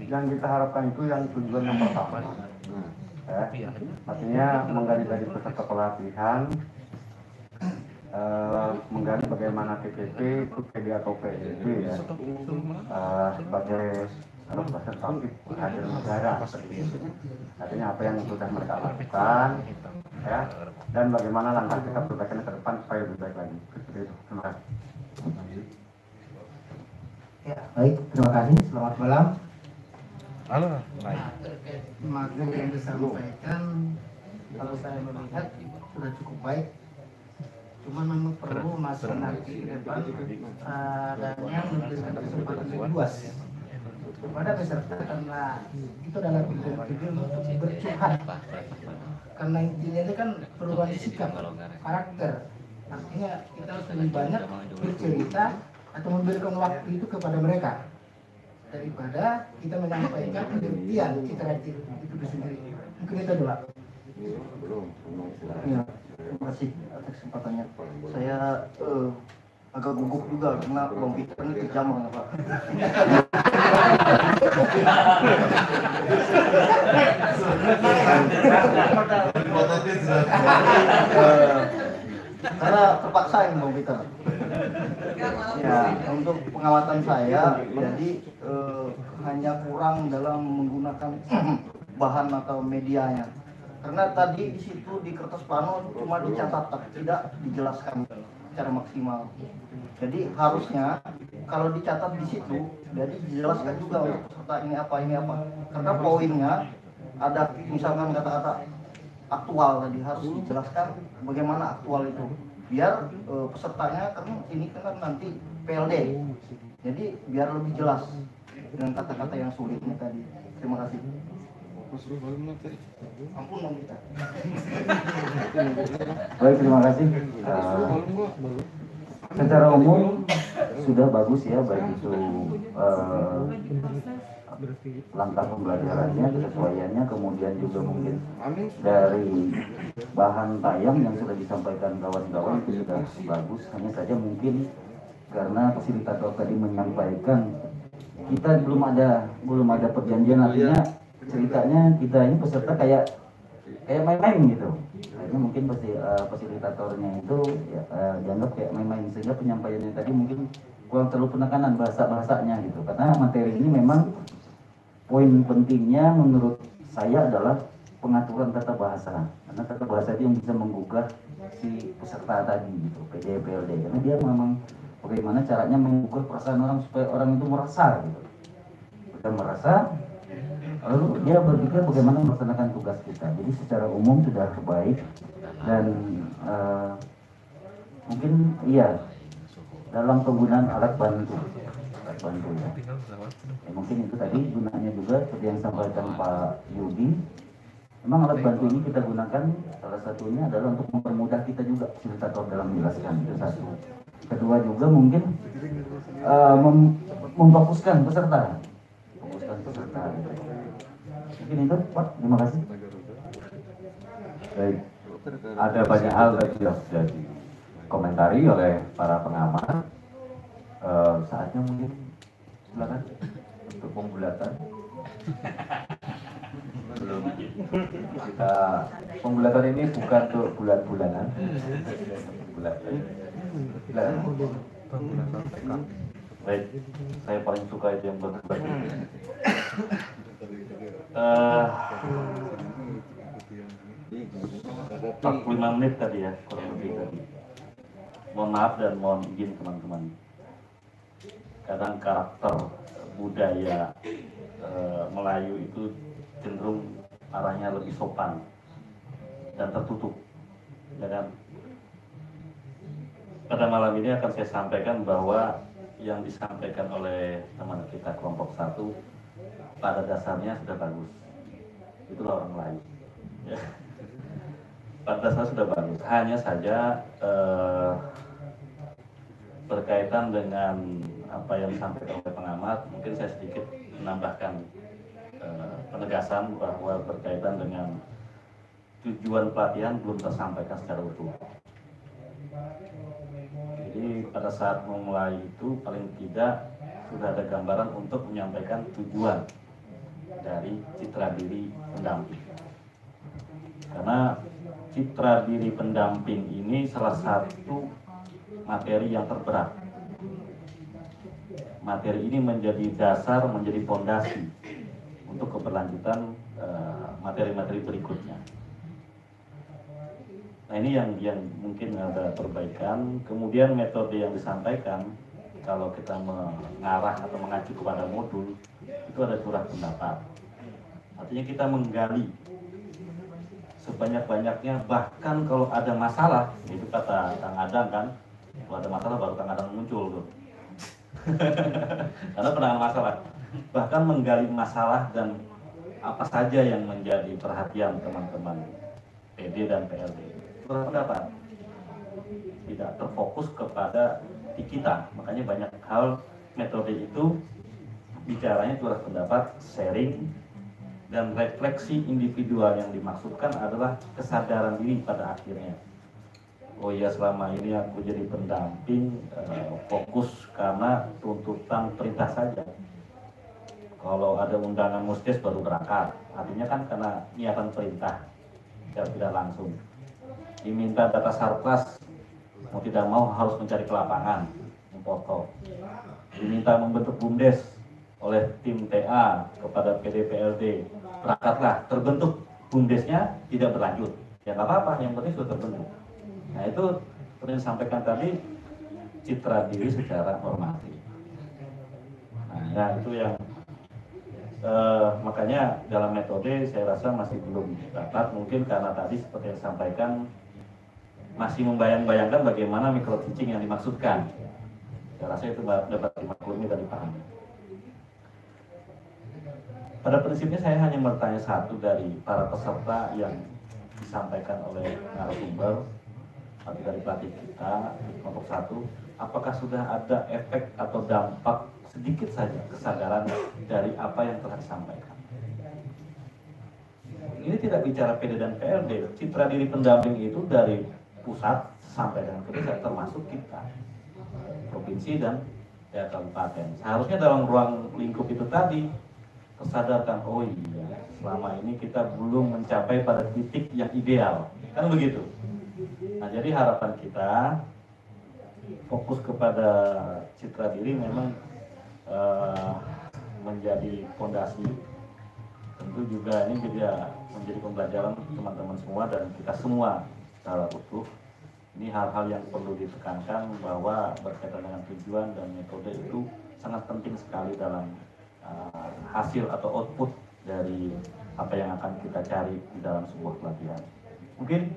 yang kita harapkan itu yang tujuan yang pertama, ya, artinya menggali dari peserta pelatihan, menggali bagaimana TPP, PD atau PSB ya, sebagai representatif hadir negara. Artinya apa yang sudah mereka lakukan, ya, dan bagaimana langkah kita perbaikan ke depan supaya lebih baik lagi. Terima kasih. Ya, baik, terima kasih. Selamat malam. Halo, baik. Materi yang disampaikan, kalau saya melihat sudah cukup baik. Cuma memang perlu masih nanti ke depan adanya memberikan kesempatan lebih luas kepada peserta, karena itu adalah pilihan untuk bercurhat. Karena intinya ini kan perubahan sikap, karakter. Artinya kita harus lebih banyak bercerita atau memberikan waktu itu kepada mereka daripada kita menyampaikan pengertian citra itu sendiri. Mungkin itu dulu. Ya, terima kasih atas kesempatannya. Saya agak gugup juga karena Bang Peter ini kejam banget, Pak. Karena terpaksa ini Bang Peter. Ya, untuk pengamatan saya, jadi hanya kurang dalam menggunakan bahan atau medianya. Karena tadi di situ di kertas plano cuma dicatat, tidak dijelaskan secara maksimal. Jadi harusnya kalau dicatat di situ, jadi dijelaskan juga untuk peserta ini apa. Karena poinnya ada misalkan kata-kata aktual tadi harus dijelaskan bagaimana aktual itu. Biar pesertanya kan ini kan nanti PLD. Jadi biar lebih jelas dengan kata-kata yang sulitnya tadi. Terima kasih. Ampun dong kita. Baik, terima kasih. Secara umum sudah bagus ya, baik itu langkah pembelajarannya, kesesuaiannya, kemudian juga mungkin dari bahan tayang yang sudah disampaikan kawan-kawan itu sudah bagus. Hanya saja mungkin karena fasilitator tadi menyampaikan kita belum ada perjanjian, artinya ceritanya kita ini peserta kayak main-main gitu. Akhirnya mungkin fasilitatornya itu ya, dianggap kayak main-main, sehingga penyampaiannya tadi mungkin kurang terlalu penekanan bahasanya gitu. Karena materi ini memang poin pentingnya menurut saya adalah pengaturan tata bahasa. Karena tata bahasa itu yang bisa menggugah si peserta tadi gitu, PD, PLD. Karena dia memang bagaimana caranya menggugah perasaan orang supaya orang itu merasa gitu. Kita merasa, lalu dia berpikir bagaimana melaksanakan tugas kita. Jadi secara umum sudah baik dan mungkin iya dalam penggunaan alat bantu ya. Mungkin itu tadi gunanya juga seperti yang disampaikan Pak Yudi. Memang alat bantu ini kita gunakan salah satunya adalah untuk mempermudah kita juga fasilitator dalam menjelaskan, itu satu. Kedua juga mungkin memfokuskan peserta. Mungkin itu Pak, terima kasih. Baik, ada banyak hal tadi yang sudah dikomentari oleh para pengamat. Saatnya mungkin silakan untuk pembulatan. Belum kita pembulatan ini bukan untuk bulan-bulanan. Baik, saya paling suka itu yang berbagi. 45 menit tadi ya, kurang lebih tadi. Mohon maaf dan mohon izin teman-teman. Kadang karakter budaya Melayu itu cenderung arahnya lebih sopan dan tertutup, ya kan? Pada malam ini akan saya sampaikan bahwa yang disampaikan oleh teman kita kelompok 1 pada dasarnya sudah bagus. Itulah orang lain. Ya. Pada dasarnya sudah bagus. Hanya saja berkaitan dengan apa yang disampaikan oleh pengamat, mungkin saya sedikit menambahkan penegasan bahwa berkaitan dengan tujuan pelatihan belum tersampaikan secara utuh. Jadi pada saat memulai itu paling tidak sudah ada gambaran untuk menyampaikan tujuan dari citra diri pendamping. Karena citra diri pendamping ini salah satu materi yang terberat. Materi ini menjadi dasar, menjadi fondasi untuk keberlanjutan materi-materi berikutnya. Nah ini yang mungkin ada perbaikan. Kemudian metode yang disampaikan, kalau kita mengarah atau mengacu kepada modul, itu ada curah pendapat. Artinya kita menggali sebanyak-banyaknya, bahkan kalau ada masalah, itu kata Kang Adang kan, kalau ada masalah baru Kang Adang muncul tuh. Karena penanganan masalah, bahkan menggali masalah dan apa saja yang menjadi perhatian teman-teman PD dan PLD. Curah pendapat tidak terfokus kepada di kita, makanya banyak hal metode itu bicaranya curah pendapat, sharing, dan refleksi individual. Yang dimaksudkan adalah kesadaran diri pada akhirnya. Oh ya, selama ini aku jadi pendamping fokus karena tuntutan perintah saja. Kalau ada undangan muskes baru berangkat, artinya kan karena niatan perintah, tidak langsung. Diminta data sarpras, mau tidak mau harus mencari ke lapangan, memfoto. Diminta membentuk BUMDes oleh tim TA kepada PDPLD, berangkatlah, terbentuk BUMDesnya, tidak berlanjut, ya nggak apa-apa, yang penting sudah terbentuk. Nah itu seperti yang disampaikan tadi, citra diri secara normatif. Nah ya, itu yang makanya dalam metode saya rasa masih belum dapat, mungkin karena tadi seperti yang disampaikan masih membayang-bayangkan bagaimana micro teaching yang dimaksudkan. Saya rasa itu dapat dimaklumi dan dipahami. Pada prinsipnya saya hanya bertanya satu dari para peserta yang disampaikan oleh narasumber atau dari pelatih kita kelompok 1, apakah sudah ada efek atau dampak sedikit saja kesadaran dari apa yang telah disampaikan? Ini tidak bicara PD dan PLD, citra diri pendamping itu dari pusat sampai dengan ke desa, termasuk kita, provinsi dan ya, kabupaten. Seharusnya dalam ruang lingkup itu tadi tersadarkan, oh iya, selama ini kita belum mencapai pada titik yang ideal, kan begitu. Nah jadi harapan kita fokus kepada citra diri memang menjadi fondasi. Tentu juga ini juga menjadi pembelajaran teman-teman semua dan kita semua secara utuh. Ini hal-hal yang perlu ditekankan bahwa berkaitan dengan tujuan dan metode itu sangat penting sekali dalam hasil atau output dari apa yang akan kita cari di dalam sebuah pelatihan. Mungkin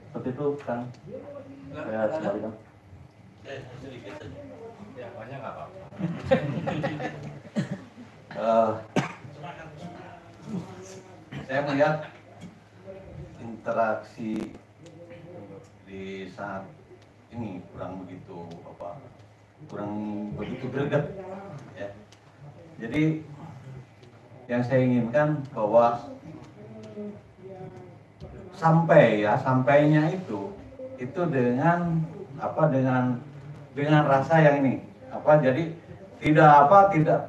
seperti itu, Kang. Saya kembalikan. Sedikit. Ya, banyak nggak apa-apa. Saya melihat interaksi di saat ini kurang begitu greget, ya. Jadi yang saya inginkan bahwa sampainya itu dengan dengan rasa yang ini jadi tidak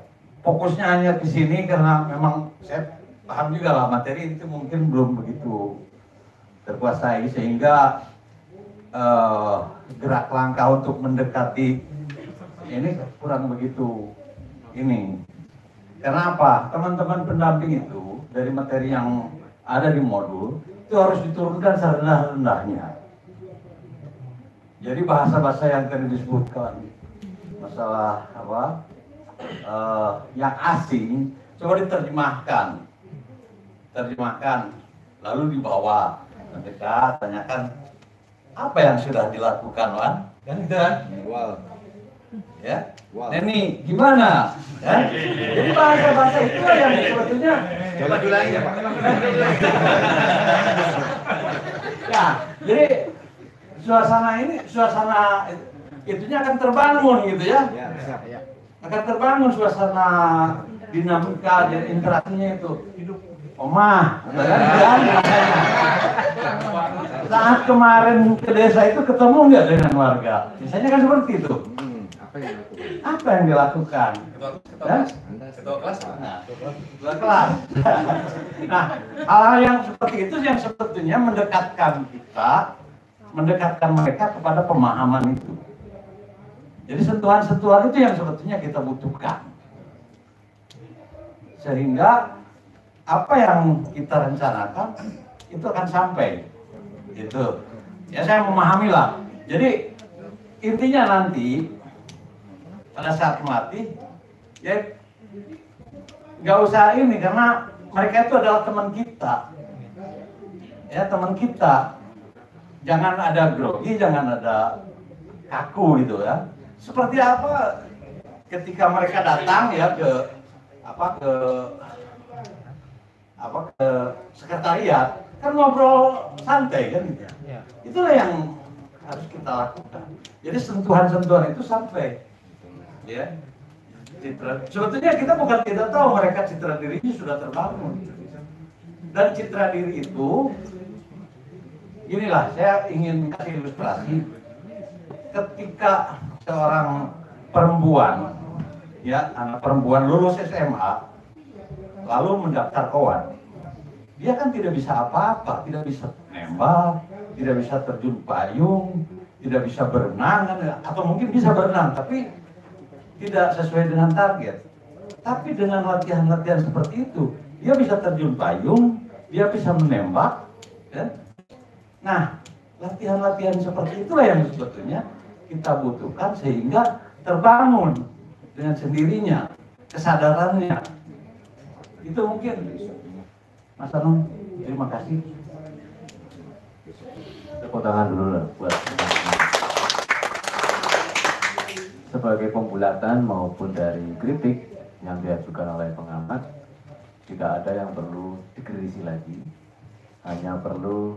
fokusnya hanya ke sini, karena memang saya paham juga lah materi itu mungkin belum begitu terkuasai sehingga gerak langkah untuk mendekati ini kurang begitu ini. Karena apa? Teman-teman pendamping itu dari materi yang ada di modul itu harus diturunkan serendah-rendahnya. Jadi bahasa-bahasa yang tadi disebutkan masalah yang asing coba diterjemahkan terjemahkan, lalu dibawa mendekat, tanyakan apa yang sudah dilakukan, Wan? Kan gitu kan? Ya, Neni gimana? Ya? Jadi bahasa-bahasa itu yang sebetulnya coba ulangi ya Pak. Ya, jadi suasana itunya akan terbangun gitu ya. Akan terbangun suasana dinamika dan interaksinya itu. Omah, saat kemarin ke desa itu ketemu nggak dengan warga? Misalnya kan seperti itu. Apa yang dilakukan? Ketua kelas. Ketua kelas. Nah, hal-hal yang seperti itu yang sebetulnya mendekatkan mereka kepada pemahaman itu. Jadi sentuhan-sentuhan itu yang sebetulnya kita butuhkan. Sehingga apa yang kita rencanakan itu akan sampai. Gitu. Ya saya memahami lah. Jadi intinya nanti pada saat melatih, ya nggak usah ini karena mereka itu adalah teman kita, ya teman kita. Jangan ada grogi, jangan ada kaku gitu ya. Seperti apa ketika mereka datang ya ke sekretariat, kan ngobrol santai kan gitu. Itulah yang harus kita lakukan. Jadi sentuhan-sentuhan itu sampai. Ya, sebetulnya kita bukan tidak tahu mereka citra dirinya sudah terbangun, dan citra diri itu, inilah saya ingin kasih ilustrasi. Ketika seorang perempuan, ya anak perempuan lulus SMA, lalu mendaftar kawan, dia kan tidak bisa apa-apa, tidak bisa nembak, tidak bisa terjun payung, tidak bisa berenang, atau mungkin bisa berenang, tapi tidak sesuai dengan target. Tapi dengan latihan-latihan seperti itu, dia bisa terjun payung, dia bisa menembak, ya? Nah, latihan-latihan seperti itulah yang sebetulnya kita butuhkan sehingga terbangun dengan sendirinya kesadarannya. Itu mungkin, Mas Anung, terima kasih. Tepuk tangan dulu lah buat sebagai pembulatan maupun dari kritik yang diajukan oleh pengamat, tidak ada yang perlu dikritisi lagi, hanya perlu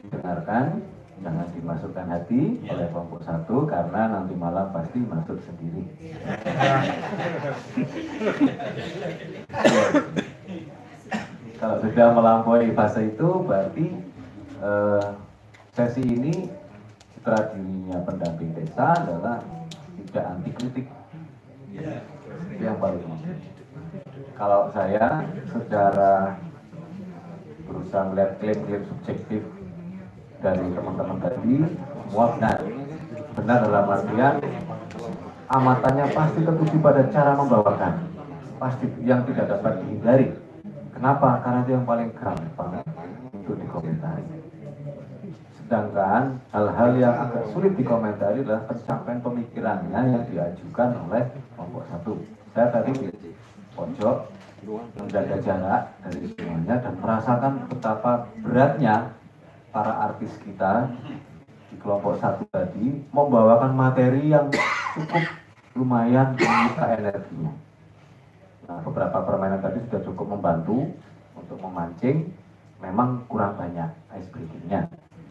didengarkan, jangan dimasukkan hati oleh kelompok satu karena nanti malam pasti masuk sendiri. Kalau sudah melampaui fase itu berarti sesi ini citra dirinya pendamping desa adalah tidak anti kritik. Yang paling kalau saya secara berusaha melihat klaim-klaim subjektif dari teman-teman tadi, semua benar dalam artian amatannya pasti tertuju pada cara membawakan, pasti yang tidak dapat dihindari. Kenapa? Karena itu yang paling gampang untuk dikomentari. Sedangkan hal-hal yang agak sulit dikomentari adalah pencapaian pemikirannya yang diajukan oleh kelompok satu. Saya tadi di pojok menjaga jarak dari semuanya dan merasakan betapa beratnya para artis kita di kelompok satu tadi membawakan materi yang cukup lumayan menyita energinya. Nah, beberapa permainan tadi sudah cukup membantu untuk memancing, memang kurang banyak ice breaking-nya.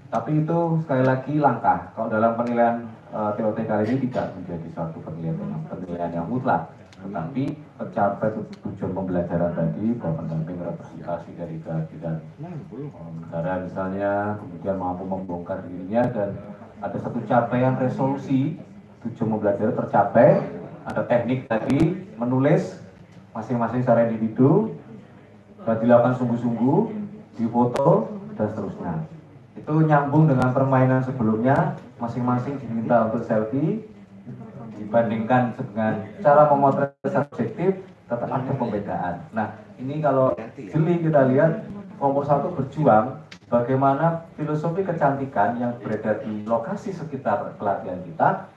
Tapi itu sekali lagi langkah. Kalau dalam penilaian TOT kali ini tidak menjadi suatu penilaian yang mutlak, tetapi tercapai tujuan pembelajaran tadi bahwa pendamping representasi dari kehadiran negara misalnya, kemudian mampu membongkar dirinya dan ada satu capaian resolusi tujuan pembelajaran tercapai. Ada teknik tadi menulis masing-masing secara individu dan dilakukan sungguh-sungguh, difoto dan seterusnya. Itu nyambung dengan permainan sebelumnya, masing-masing diminta untuk selfie, dibandingkan dengan cara memotret secara objektif, tetap ada pembedaan. Nah, ini kalau jeli kita lihat, kelompok satu berjuang bagaimana filosofi kecantikan yang beredar di lokasi sekitar pelatihan kita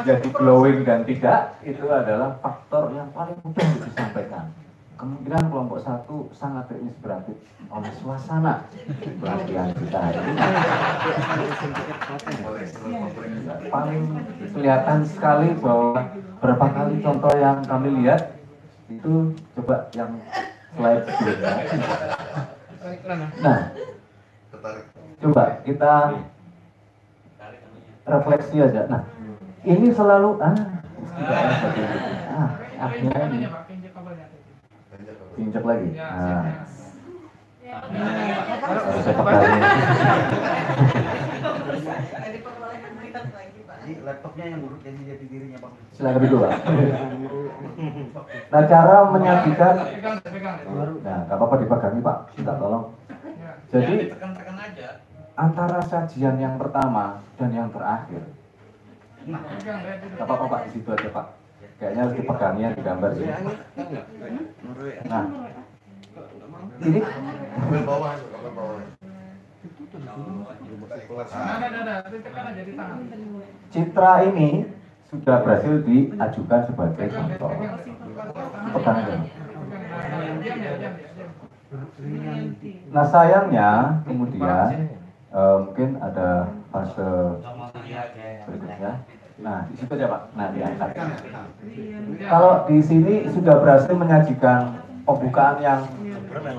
Jadi glowing dan tidak itu adalah faktor yang paling mudah untuk disampaikan. Kemungkinan kelompok 1 sangat terinspiratif oleh suasana pelatihan kita hari ini. Paling kelihatan sekali bahwa berapa kali contoh yang kami lihat itu coba yang slide sebelumnya. Nah, coba kita refleksi aja. Nah, ini selalu akhirnya ini injek lagi. Nah, harus saya pegang. Laptopnya yang buruk jadi jati dirinya Bang. Silakan dulu Pak. Nah, cara menyajikan. Nah, nggak apa-apa dipegangi Pak. Minta tolong. Jadi antara sajian yang pertama dan yang terakhir. Nggak apa-apa Pak, di situ aja Pak. Kayaknya harus dipegangnya di gambar sini. Nah, ini citra ini sudah berhasil diajukan sebagai contoh. Pegang aja. Nah sayangnya kemudian mungkin ada fase berikutnya. Nah di situ aja Pak. Nah diangkat. Kalau di sini sudah berhasil menyajikan pembukaan yang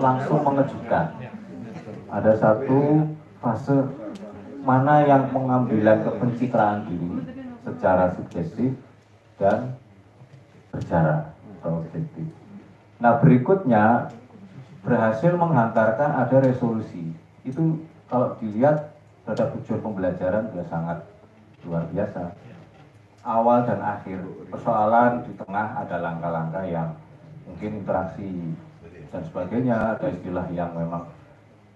langsung mengejutkan. Ada satu fase mana yang pengambilan pencitraan diri secara subjektif dan berjarak atau objektif. Nah berikutnya berhasil menghantarkan ada resolusi. Itu kalau dilihat terhadap tujuan pembelajaran sudah sangat luar biasa. Awal dan akhir persoalan, di tengah ada langkah-langkah yang mungkin interaksi dan sebagainya, ada istilah yang memang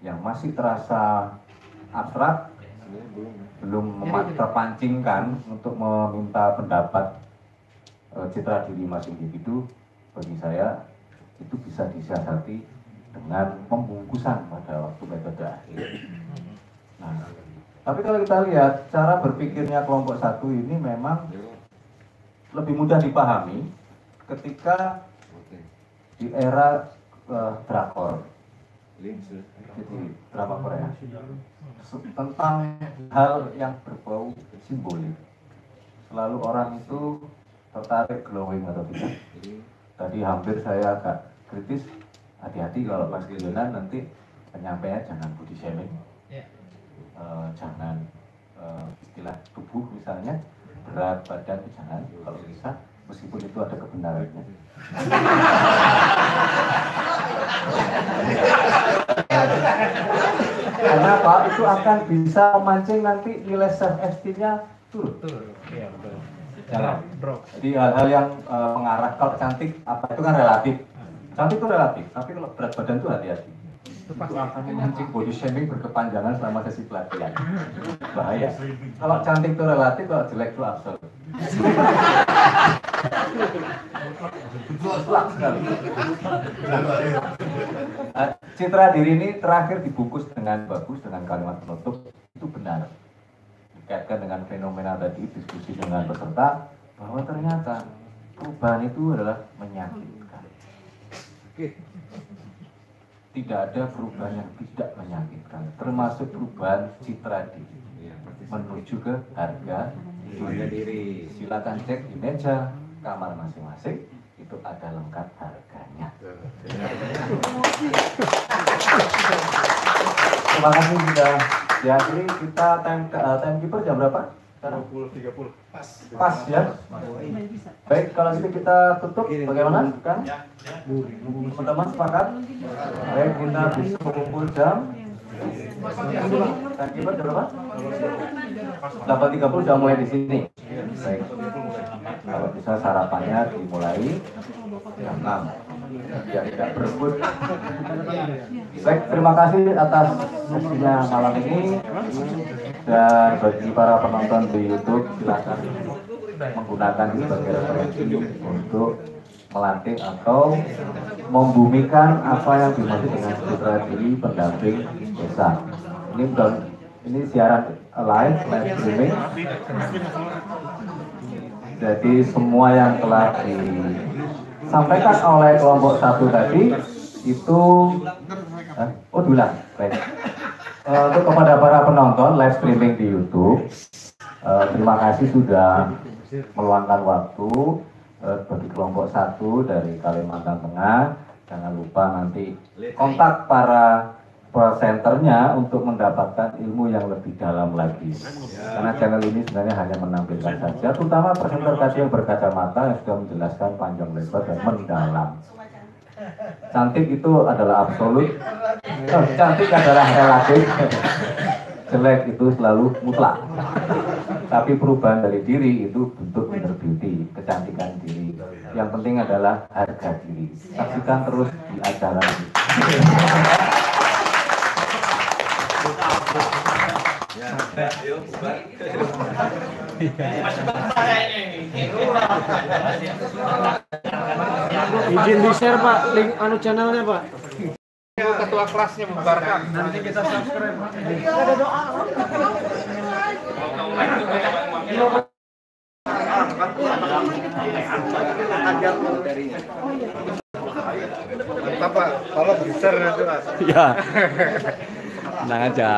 yang masih terasa abstrak, belum terpancingkan untuk meminta pendapat citra diri masing individu. Bagi saya itu bisa disiasati dengan pembungkusan pada waktu metode akhir. Nah, tapi kalau kita lihat cara berpikirnya kelompok 1 ini memang lebih mudah dipahami ketika di era drakor, jadi drama Korea, tentang hal yang berbau simbolik. Selalu orang itu tertarik glowing atau tidak. Tadi hampir saya agak kritis, hati-hati kalau pas guyonan nanti penyampainya jangan body shaming, jangan istilah tubuh misalnya, berat badan jangan, kalau bisa meskipun itu ada kebenarannya. Karena Pak itu akan bisa memancing nanti nilai self esteem-nya turun. Iya betul. Jadi hal-hal yang mengarah, kalau cantik apa itu kan relatif. Cantik itu relatif, tapi kalau berat badan itu hati-hati. Itu akan memancing body shaming berkepanjangan selama sesi pelatihan. Bahaya. Kalau cantik itu relatif, kalau jelek itu absolut. Citra diri ini terakhir dibungkus dengan bagus dengan kalimat penutup, itu benar. Dikaitkan dengan fenomena tadi, diskusi dengan peserta, bahwa ternyata perubahan itu adalah menyakitkan. Tidak ada perubahan yang tidak menyakitkan, termasuk perubahan citra diri menuju ke harga diri. Silakan cek di meja kamar masing-masing, itu ada lengkap harganya. Terima kasih sudah diakhiri. Kita timekeeper jam berapa? 20.30. Pas ya. Baik, kalau gitu kita tutup. Bagaimana? Kan? Teman-teman sepakat? Baik, kita bisa kumpul jam. Timekeeper jam berapa? 8.30 jam mulai di sini. Baik. Kalau bisa sarapannya dimulai jam 6. Ya tidak berebut. Baik, terima kasih atas sesinya malam ini. Dan bagi para penonton di YouTube, silakan menggunakan sebagai referensi untuk melantik atau membumikan apa yang dimaksud dengan citra diri pendamping desa. Ini ini siaran live streaming. Jadi semua yang telah disampaikan oleh kelompok 1 tadi itu diulang. Baik. Untuk kepada para penonton live streaming di YouTube, terima kasih sudah meluangkan waktu. Bagi kelompok 1 dari Kalimantan Tengah, jangan lupa nanti kontak para presenternya untuk mendapatkan ilmu yang lebih dalam lagi. Karena channel ini sebenarnya hanya menampilkan saja, terutama presenter tadi yang berkacamata yang sudah menjelaskan panjang lebar dan mendalam. Cantik itu adalah absolut, cantik adalah relatif, jelek itu selalu mutlak. Tapi perubahan dari diri itu bentuk inner beauty, kecantikan diri. Yang penting adalah harga diri. Saksikan terus di acara ini. Izin di-share Pak, link channelnya Pak. Ketua kelasnya membubarkan. Nanti kita subscribe. Ada doa. Mantap Pak, kalau besar itu Mas. Ya, tenang aja.